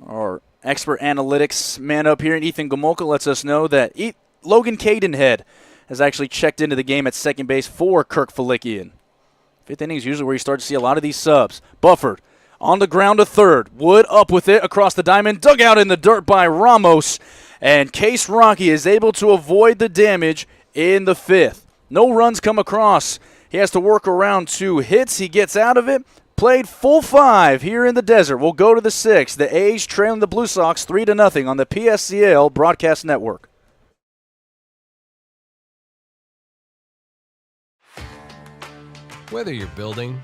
Our expert analytics man up here, Ethan Gomolka, lets us know that Logan Cadenhead has actually checked into the game at second base for Kirk Felikian. Fifth inning is usually where you start to see a lot of these subs. Bufford on the ground to third. Wood up with it across the diamond. Dug out in the dirt by Ramos. And Case Rocky is able to avoid the damage in the fifth. No runs come across. He has to work around 2 hits. He gets out of it. Played full 5 here in the desert. We'll go to the 6th. The A's trailing the Blue Sox 3-0 on the PSCL Broadcast Network. Whether you're building,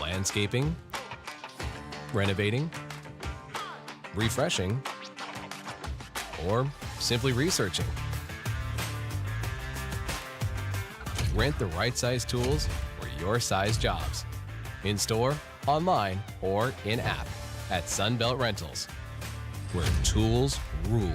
landscaping, renovating, refreshing, or simply researching, rent the right size tools for your size jobs. In store, online, or in-app at Sunbelt Rentals, where tools rule.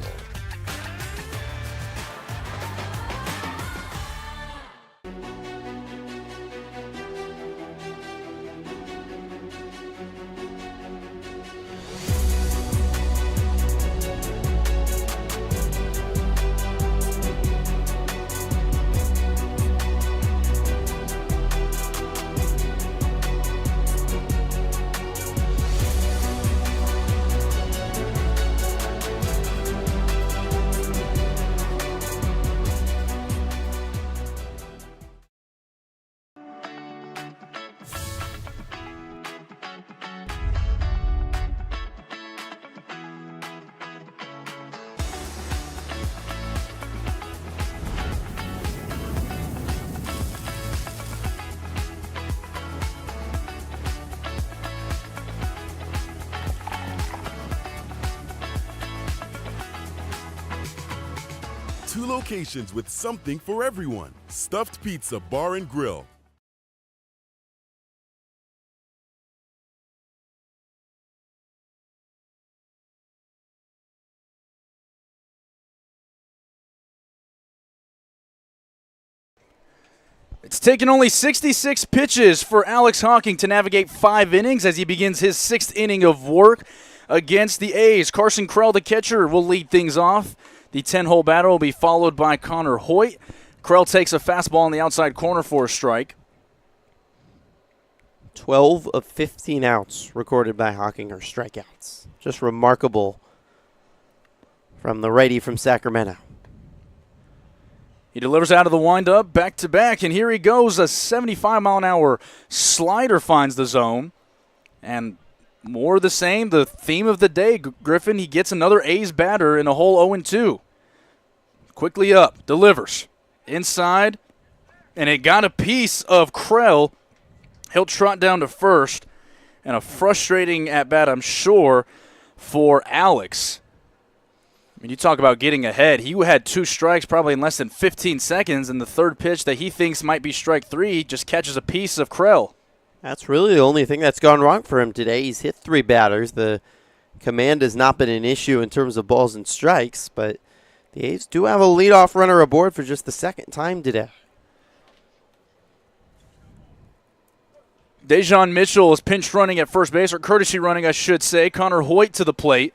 Two locations with something for everyone. Stuffed Pizza Bar and Grill. It's taken only 66 pitches for Alex Hawking to navigate 5 innings as he begins his 6th inning of work against the A's. Carson Krell, the catcher, will lead things off. The 10-hole batter will be followed by Connor Hoyt. Krell takes a fastball on the outside corner for a strike. 12 of 15 outs recorded by Hawking are strikeouts. Just remarkable from the righty from Sacramento. He delivers out of the windup, back-to-back, and here he goes. A 75-mile-an-hour slider finds the zone. And more of the same, the theme of the day, Griffin, he gets another A's batter in a hole 0-2. Quickly up, delivers. Inside, and it got a piece of Krell. He'll trot down to first, and a frustrating at-bat, I'm sure, for Alex. I mean, you talk about getting ahead. He had 2 strikes probably in less than 15 seconds, and the third pitch that he thinks might be strike 3 he just catches a piece of Krell. That's really the only thing that's gone wrong for him today. He's hit 3 batters. The command has not been an issue in terms of balls and strikes, but the A's do have a leadoff runner aboard for just the 2nd time today. Dejon Mitchell is pinch running at first base, or courtesy running, I should say. Connor Hoyt to the plate.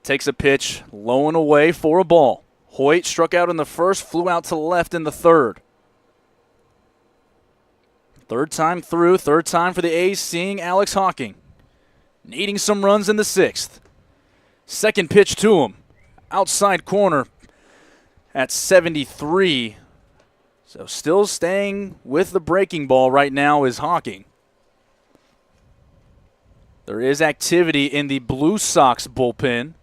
Takes a pitch, low and away for a ball. Hoyt struck out in the first, flew out to the left in the third. Third time through, third time for the A's seeing Alex Hawking. Needing some runs in the 6th. Second pitch to him. Outside corner at 73. So still staying with the breaking ball right now is Hawking. There is activity in the Blue Sox bullpen.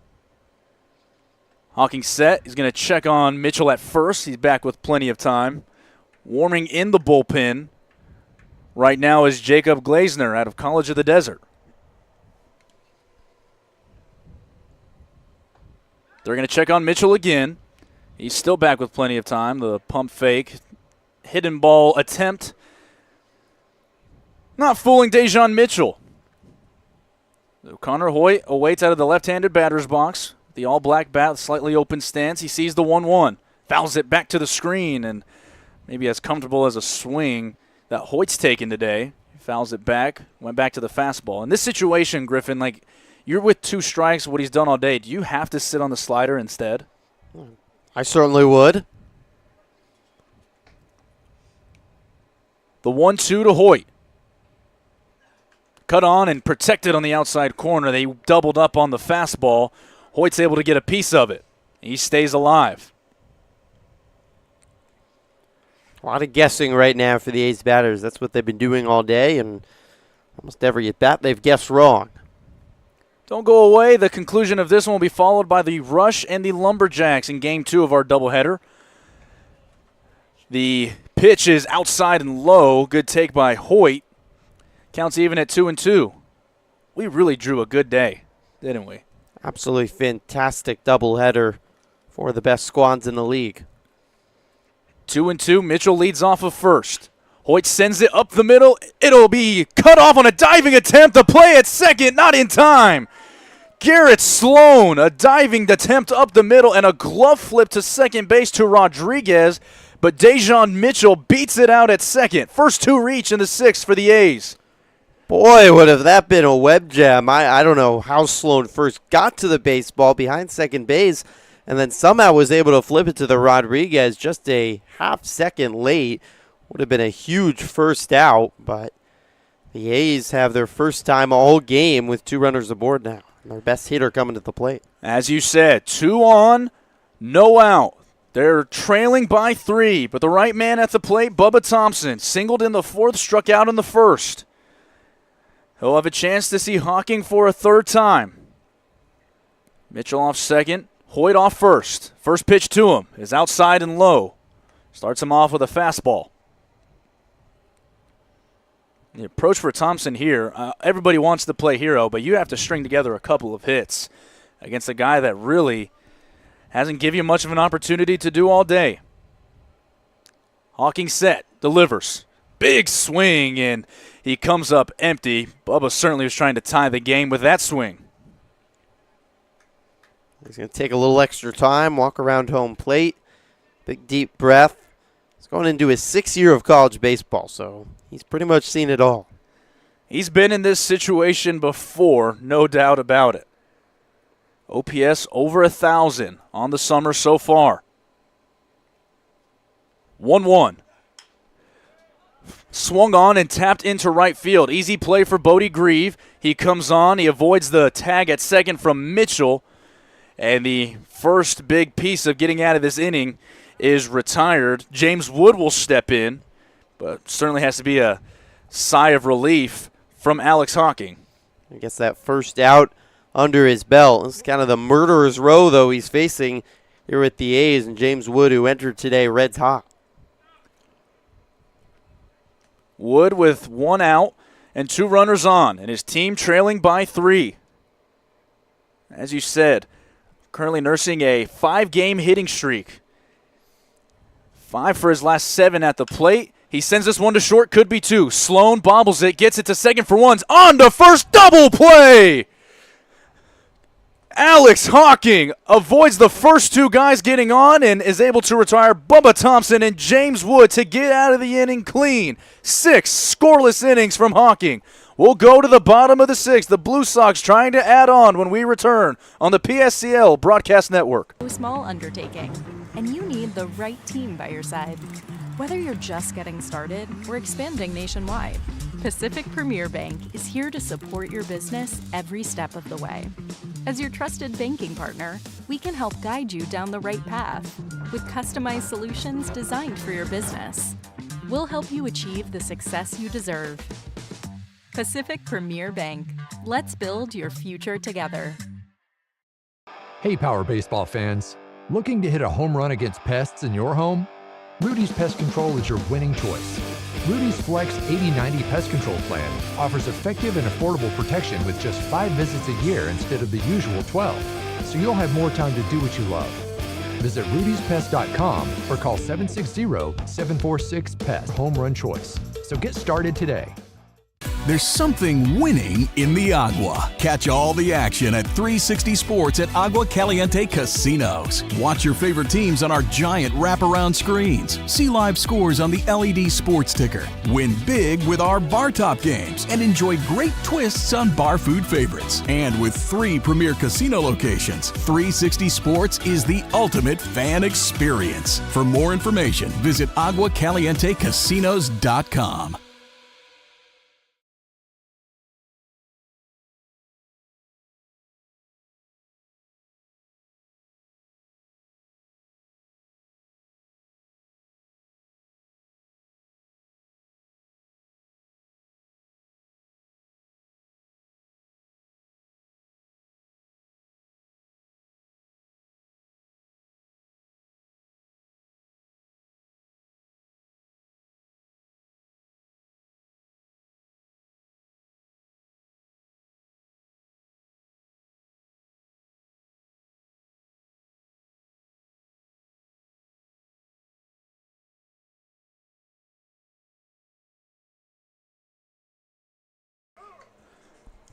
Hawking set. He's going to check on Mitchell at first. He's back with plenty of time. Warming in the bullpen right now is Jacob Glazner out of College of the Desert. They're going to check on Mitchell again. He's still back with plenty of time. The pump fake. Hidden ball attempt. Not fooling Dejon Mitchell. So Connor Hoyt awaits out of the left-handed batter's box. The all-black bat, slightly open stance. He sees the 1-1. Fouls it back to the screen, and maybe as comfortable as a swing that Hoyt's taken today. He fouls it back, went back to the fastball. In this situation, Griffin, like, you're with 2 strikes, what he's done all day. Do you have to sit on the slider instead? I certainly would. The 1-2 to Hoyt. Cut on and protected on the outside corner. They doubled up on the fastball. Hoyt's able to get a piece of it. He stays alive. A lot of guessing right now for the A's batters. That's what they've been doing all day, and almost every at bat they've guessed wrong. Don't go away. The conclusion of this one will be followed by the Rush and the Lumberjacks in Game 2 of our doubleheader. The pitch is outside and low. Good take by Hoyt. Counts even at 2-2. We really drew a good day, didn't we? Absolutely fantastic doubleheader for the best squads in the league. 2-2. Mitchell leads off of first. Hoyt sends it up the middle. It'll be cut off on a diving attempt. The play at second, not in time. Garrett Sloan, a diving attempt up the middle and a glove flip to second base to Rodriguez. But Dejon Mitchell beats it out at second. First two reach in the sixth for the A's. Boy, would have that been a web jam. I don't know how Sloan first got to the baseball behind second base and then somehow was able to flip it to the Rodriguez just a half second late. Would have been a huge first out, but the A's have their first time all game with 2 runners aboard now. And their best hitter coming to the plate. As you said, 2 on, no out. They're trailing by 3, but the right man at the plate, Bubba Thompson, singled in the 4th, struck out in the 1st. He'll have a chance to see Hawking for a 3rd time. Mitchell off second, Hoyt off first. First pitch to him is outside and low. Starts him off with a fastball. The approach for Thompson here, everybody wants to play hero, but you have to string together a couple of hits against a guy that really hasn't given you much of an opportunity to do all day. Hawking set, delivers. Big swing, and he comes up empty. Bubba certainly was trying to tie the game with that swing. He's going to take a little extra time, walk around home plate, big deep breath. He's going into his 6th year of college baseball, so he's pretty much seen it all. He's been in this situation before, no doubt about it. OPS over 1,000 on the summer so far. 1-1. Swung on and tapped into right field. Easy play for Bodie Grieve. He comes on. He avoids the tag at second from Mitchell. And the first big piece of getting out of this inning is retired. James Wood will step in, but certainly has to be a sigh of relief from Alex Hawking. I guess that first out under his belt. It's kind of the murderer's row, though, he's facing here with the A's, and James Wood, who entered today, Reds hot. Wood with 1 out and 2 runners on, and his team trailing by 3. As you said, currently nursing a 5-game hitting streak. 5 for his last 7 at the plate. He sends this one to short, could be 2. Sloan bobbles it, gets it to second for 1. On to first, double play! Alex Hawking avoids the first 2 guys getting on and is able to retire Bubba Thompson and James Wood to get out of the inning clean. 6 scoreless innings from Hawking. We'll go to the bottom of the 6th. The Blue Sox trying to add on when we return on the PSCL Broadcast Network. No small undertaking, and you need the right team by your side. Whether you're just getting started or expanding nationwide, Pacific Premier Bank is here to support your business every step of the way. As your trusted banking partner, we can help guide you down the right path with customized solutions designed for your business. We'll help you achieve the success you deserve. Pacific Premier Bank. Let's build your future together. Hey, Power Baseball fans. Looking to hit a home run against pests in your home? Rudy's Pest Control is your winning choice. Rudy's Flex 80/90 Pest Control Plan offers effective and affordable protection with just 5 visits a year instead of the usual 12, so you'll have more time to do what you love. Visit rudyspest.com or call 760-746-PEST. Home run choice. So get started today. There's something winning in the Agua. Catch all the action at 360 Sports at Agua Caliente Casinos. Watch your favorite teams on our giant wraparound screens. See live scores on the LED sports ticker. Win big with our bar top games and enjoy great twists on bar food favorites. And with 3 premier casino locations, 360 Sports is the ultimate fan experience. For more information, visit aguacalientecasinos.com.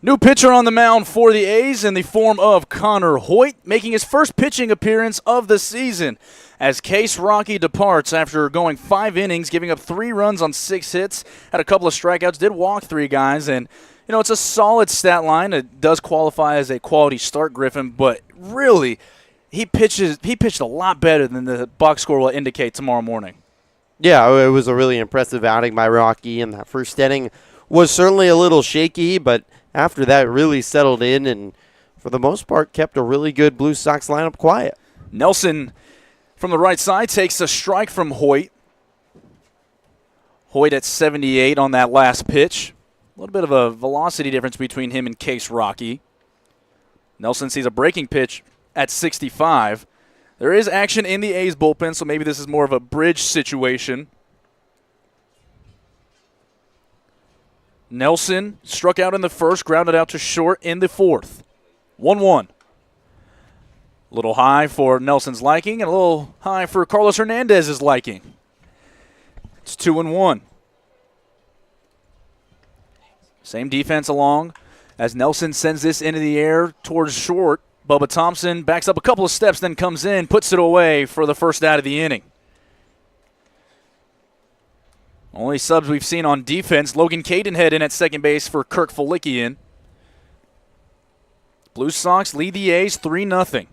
New pitcher on the mound for the A's in the form of Connor Hoyt, making his first pitching appearance of the season as Case Rocky departs after going 5 innings, giving up 3 runs on 6 hits, had a couple of strikeouts, did walk 3 guys, and it's a solid stat line. It does qualify as a quality start, Griffin, but really, he pitched a lot better than the box score will indicate tomorrow morning. Yeah, it was a really impressive outing by Rocky, and that first inning was certainly a little shaky, but after that really settled in and, for the most part, kept a really good Blue Sox lineup quiet. Nelson from the right side takes a strike from Hoyt. Hoyt at 78 on that last pitch. A little bit of a velocity difference between him and Case Rocky. Nelson sees a breaking pitch at 65. There is action in the A's bullpen, so maybe this is more of a bridge situation. Nelson struck out in the first, grounded out to short in the fourth. 1-1. A little high for Nelson's liking and a little high for Carlos Hernandez's liking. It's 2-1. Same defense along as Nelson sends this into the air towards short. Bubba Thompson backs up a couple of steps, then comes in, puts it away for the first out of the inning. Only subs we've seen on defense. Logan Cadenhead in at second base for Kirk Falikian. Blue Sox lead the A's 3-0.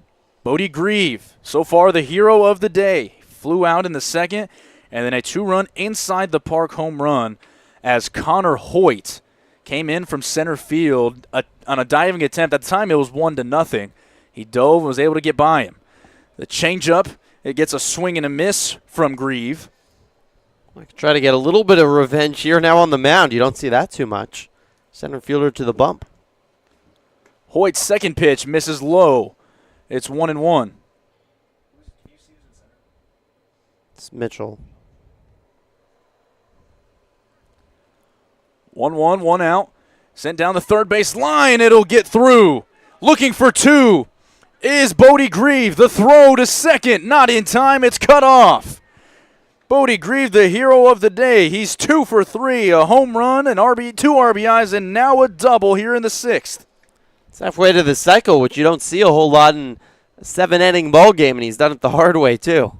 Bodie Grieve, so far the hero of the day, flew out in the second, and then a 2-run inside the park home run as Connor Hoyt came in from center field on a diving attempt. At the time, it was 1-0. He dove and was able to get by him. The changeup, it gets a swing and a miss from Grieve. Try to get a little bit of revenge here now on the mound. You don't see that too much. Center fielder to the bump. Hoyt's second pitch misses low. It's 1-1. It's Mitchell. 1-1, 1 out. Sent down the third base line. It'll get through. Looking for 2 is Bodie Grieve. The throw to second. Not in time. It's cut off. Bodie Grieve, the hero of the day. He's 2 for 3, a home run, and 2 RBIs, and now a double here in the 6th. It's halfway to the cycle, which you don't see a whole lot in a 7-inning ball game, and he's done it the hard way too.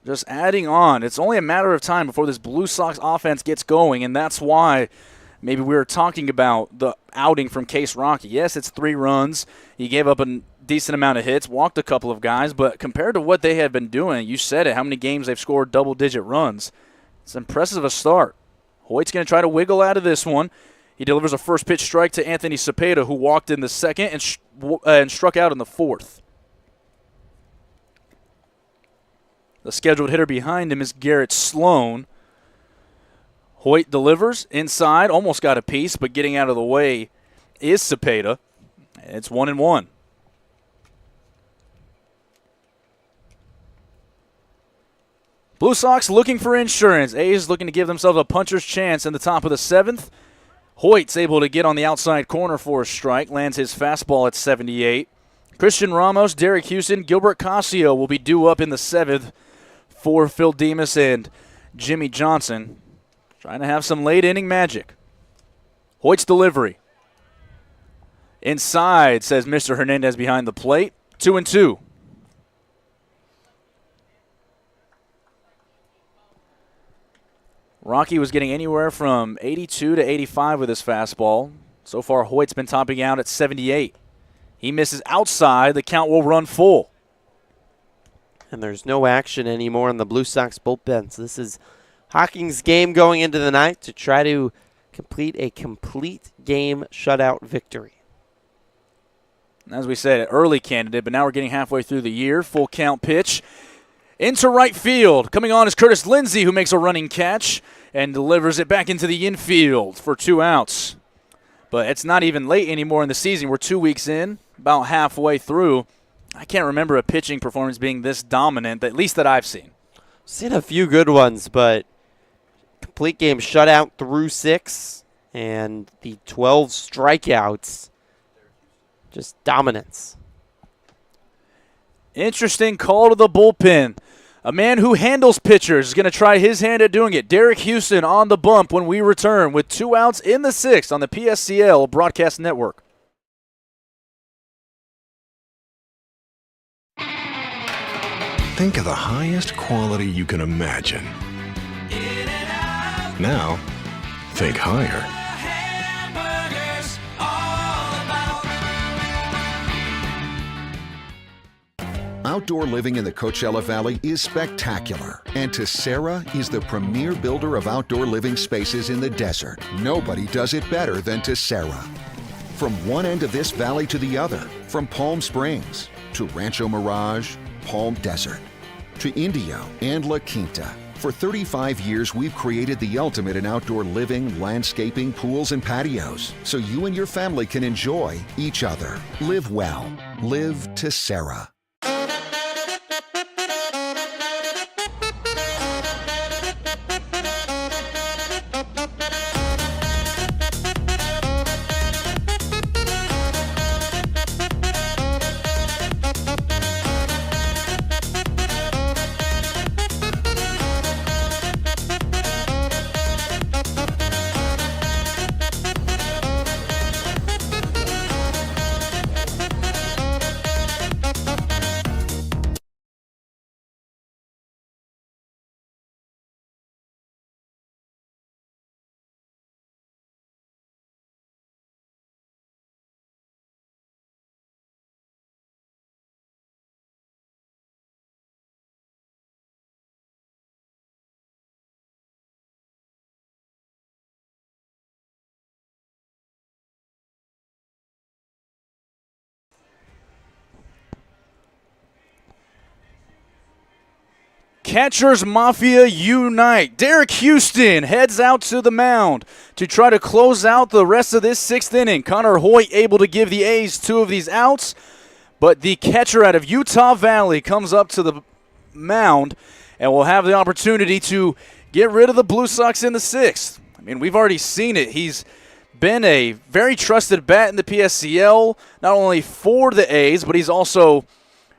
Just adding on. It's only a matter of time before this Blue Sox offense gets going, and that's why maybe we were talking about the outing from Case Rocky. Yes, it's 3 runs. He gave up a decent amount of hits, walked a couple of guys, but compared to what they had been doing, you said it, how many games they've scored double-digit runs. It's impressive a start. Hoyt's going to try to wiggle out of this one. He delivers a first-pitch strike to Anthony Cepeda, who walked in the second and struck out in the fourth. The scheduled hitter behind him is Garrett Sloan. Hoyt delivers inside, almost got a piece, but getting out of the way is Cepeda. It's 1-1. Blue Sox looking for insurance. A's looking to give themselves a puncher's chance in the top of the 7th. Hoyt's able to get on the outside corner for a strike, lands his fastball at 78. Christian Ramos, Derek Houston, Gilbert Casio will be due up in the 7th for Phil Demas and Jimmy Johnson. Trying to have some late inning magic. Hoyt's delivery. Inside, says Mr. Hernandez behind the plate. 2-2. Rocky was getting anywhere from 82 to 85 with his fastball. So far, Hoyt's been topping out at 78. He misses outside. The count will run full. And there's no action anymore in the Blue Sox bullpen. So this is Hawking's game going into the night to try to complete a complete game shutout victory. As we said, an early candidate, but now we're getting halfway through the year. Full count pitch. Into right field. Coming on is Curtis Lindsey, who makes a running catch and delivers it back into the infield for 2 outs. But it's not even late anymore in the season. We're 2 weeks in, about halfway through. I can't remember a pitching performance being this dominant, at least that I've seen. Seen a few good ones, but complete game shutout through 6 and the 12 strikeouts. Just dominance. Interesting call to the bullpen. A man who handles pitchers is going to try his hand at doing it. Derek Houston on the bump when we return with 2 outs in the 6th on the PSCL Broadcast Network. Think of the highest quality you can imagine. Now, think higher. Outdoor living in the Coachella Valley is spectacular, and Tessera is the premier builder of outdoor living spaces in the desert. Nobody does it better than Tessera. From one end of this valley to the other, from Palm Springs to Rancho Mirage, Palm Desert, to Indio and La Quinta. For 35 years, we've created the ultimate in outdoor living, landscaping, pools, and patios, so you and your family can enjoy each other. Live well. Live Tessera. Catchers Mafia unite. Derek Houston heads out to the mound to try to close out the rest of this 6th inning. Connor Hoyt able to give the A's 2 of these outs, but the catcher out of Utah Valley comes up to the mound and will have the opportunity to get rid of the Blue Sox in the 6th. I mean, we've already seen it. He's been a very trusted bat in the PSCL, not only for the A's, but he's also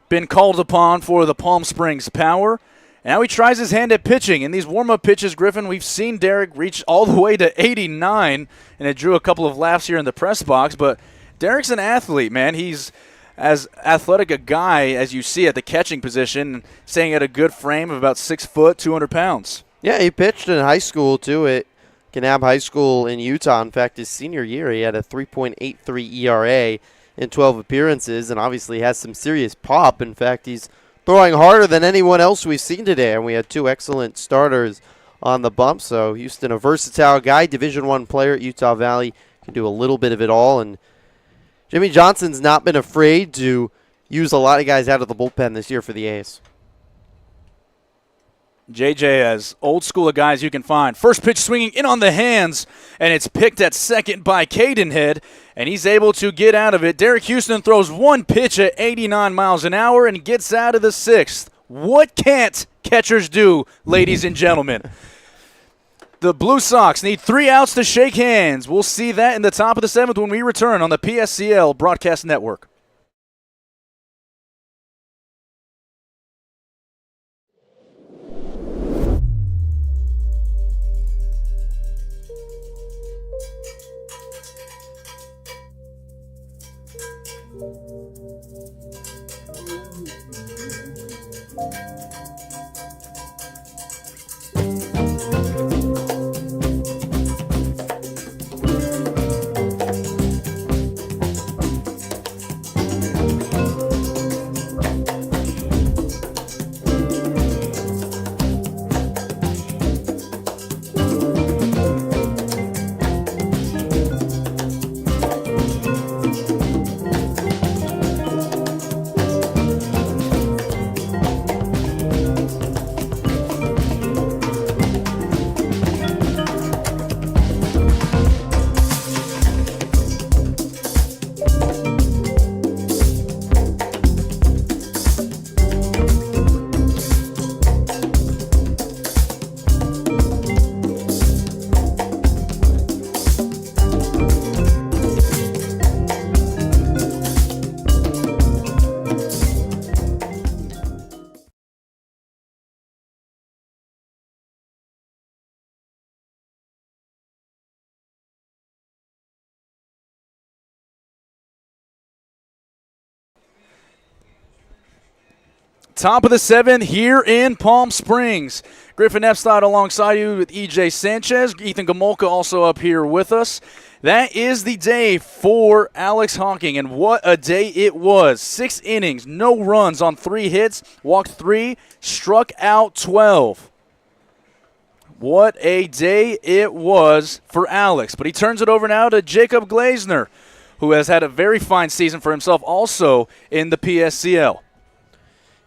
been called upon for the Palm Springs Power. Now he tries his hand at pitching. In these warm-up pitches, Griffin, we've seen Derek reach all the way to 89, and it drew a couple of laughs here in the press box. But Derek's an athlete, man. He's as athletic a guy as you see at the catching position, staying at a good frame of about 6 foot, 200 pounds. Yeah, he pitched in high school, too, at Kanab High School in Utah. In fact, his senior year, he had a 3.83 ERA in 12 appearances, and obviously has some serious pop. In fact, he's throwing harder than anyone else we've seen today, and we had 2 excellent starters on the bump. So Houston, a versatile guy, Division I player at Utah Valley, can do a little bit of it all. And Jimmy Johnson's not been afraid to use a lot of guys out of the bullpen this year for the A's. JJ as old school of guys you can find. First pitch swinging in on the hands, and it's picked at second by Cadenhead, and he's able to get out of it. Derek Houston throws 1 pitch at 89 miles an hour and gets out of the 6th. What can't catchers do, ladies and gentlemen? The Blue Sox need 3 outs to shake hands. We'll see that in the top of the 7th when we return on the PSCL Broadcast Network. Top of the 7th here in Palm Springs. Griffin Epstein alongside you with EJ Sanchez. Ethan Gamolka also up here with us. That is the day for Alex Hawking, and what a day it was. 6 innings, no runs on 3 hits, walked 3, struck out 12. What a day it was for Alex. But he turns it over now to Jacob Glazner, who has had a very fine season for himself also in the PSCL.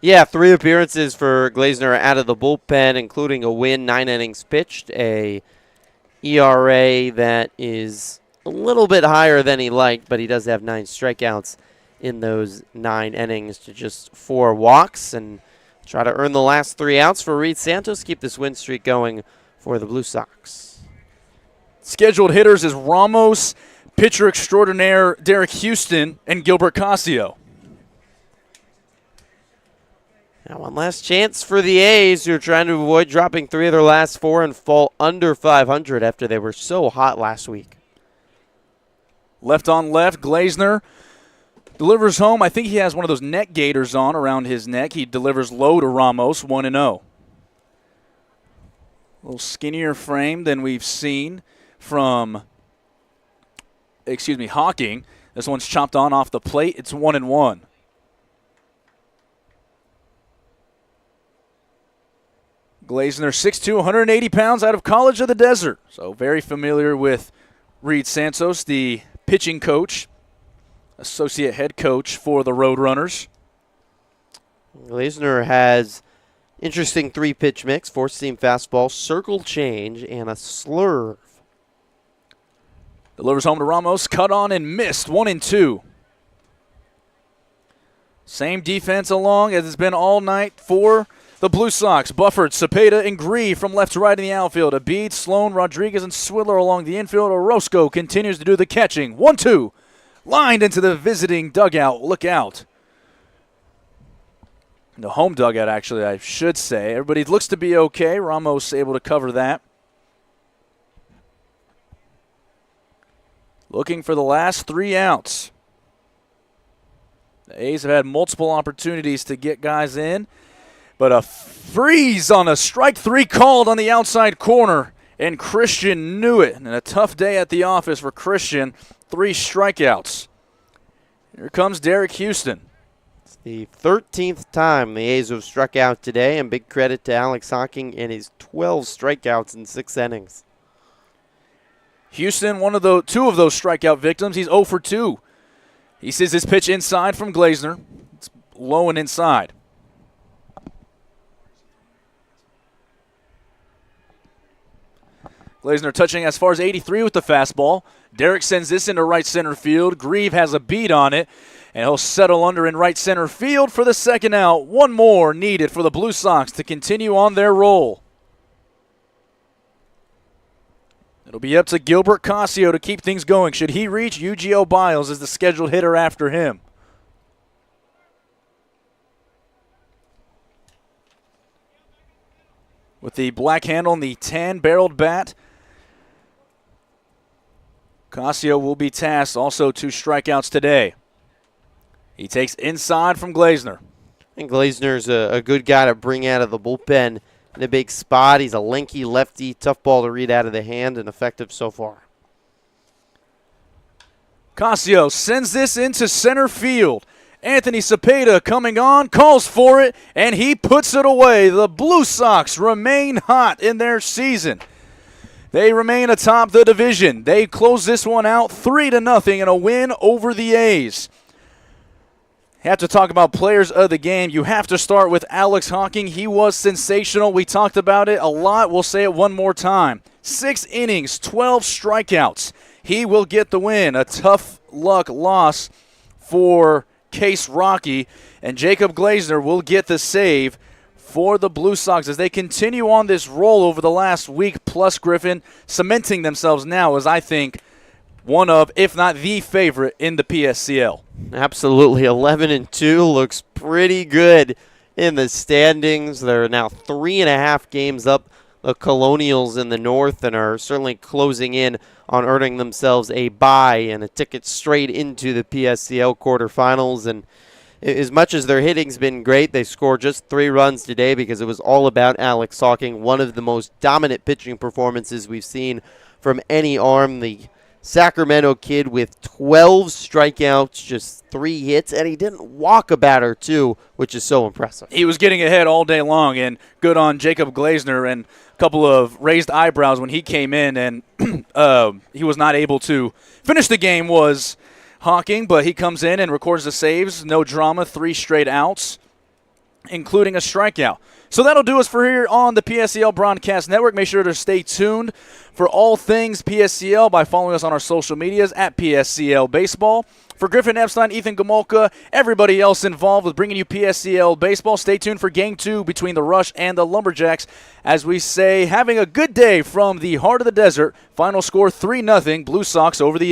Yeah, 3 appearances for Glazner out of the bullpen, including a win, 9 innings pitched, a ERA that is a little bit higher than he liked, but he does have 9 strikeouts in those 9 innings to just 4 walks, and try to earn the last 3 outs for Reed Santos, keep this win streak going for the Blue Sox. Scheduled hitters is Ramos, pitcher extraordinaire Derek Houston, and Gilbert Casio. Now one last chance for the A's, who are trying to avoid dropping 3 of their last 4 and fall under 500 after they were so hot last week. Left on left, Glazner delivers home. I think he has one of those neck gaiters on around his neck. He delivers low to Ramos, 1-0. A little skinnier frame than we've seen from, Hawking. This one's chopped on off the plate. It's 1-1. Glazner, 6'2", 180 pounds, out of College of the Desert. So very familiar with Reed Santos, the pitching coach, associate head coach for the Roadrunners. Glazner has interesting 3-pitch mix, 4-seam fastball, circle change, and a slurve. Delivers home to Ramos, cut on and missed, 1-2. Same defense along as it's been all night for the Blue Sox. Bufford, Cepeda, and Grieve from left to right in the outfield. Abid, Sloan, Rodriguez, and Swidler along the infield. Orozco continues to do the catching. 1-2. Lined into the visiting dugout. Look out. The home dugout, actually, I should say. Everybody looks to be okay. Ramos able to cover that. Looking for the last 3 outs. The A's have had multiple opportunities to get guys in, but a freeze on a strike 3 called on the outside corner, and Christian knew it. And a tough day at the office for Christian. 3 strikeouts. Here comes Derek Houston. It's the 13th time the A's have struck out today, and big credit to Alex Hawking and his 12 strikeouts in 6 innings. Houston, 2 of those strikeout victims. He's 0 for 2. He sees his pitch inside from Glazner. It's low and inside. Glazner touching as far as 83 with the fastball. Derek sends this into right center field. Grieve has a beat on it, and he'll settle under in right center field for the 2nd out. 1 more needed for the Blue Sox to continue on their roll. It'll be up to Gilbert Casio to keep things going. Should he reach, Eugeo Biles is the scheduled hitter after him. With the black handle and the tan-barreled bat, Casio will be tasked also 2 strikeouts today. He takes inside from Glazner. And Glazner's a good guy to bring out of the bullpen in a big spot. He's a lanky lefty, tough ball to read out of the hand, and effective so far. Casio sends this into center field. Anthony Cepeda coming on, calls for it, and he puts it away. The Blue Sox remain hot in their season. They remain atop the division. They close this one out 3-0 in a win over the A's. Have to talk about players of the game. You have to start with Alex Hawking. He was sensational. We talked about it a lot. We'll say it one more time. 6 innings, 12 strikeouts. He will get the win. A tough luck loss for Case Rocky, and Jacob Glazner will get the save for the Blue Sox as they continue on this roll over the last week plus, Griffin, cementing themselves now as, I think, one of, if not the favorite in the PSCL. Absolutely. 11-2 looks pretty good in the standings. They're now 3.5 games up the Colonials in the North and are certainly closing in on earning themselves a bye and a ticket straight into the PSCL quarterfinals. And as much as their hitting's been great, they scored just 3 runs today because it was all about Alex Hawking, one of the most dominant pitching performances we've seen from any arm. The Sacramento kid with 12 strikeouts, just 3 hits, and he didn't walk a batter too, which is so impressive. He was getting ahead all day long, and good on Jacob Glazner, and a couple of raised eyebrows when he came in, and he was not able to finish the game was Hawking, but he comes in and records the saves. No drama, 3 straight outs, including a strikeout. So that'll do us for here on the PSCL Broadcast Network. Make sure to stay tuned for all things PSCL by following us on our social medias at PSCL Baseball. For Griffin Epstein, Ethan Gomolka, everybody else involved with bringing you PSCL Baseball, stay tuned for Game 2 between the Rush and the Lumberjacks. As we say, having a good day from the heart of the desert. Final score 3-0, Blue Sox over the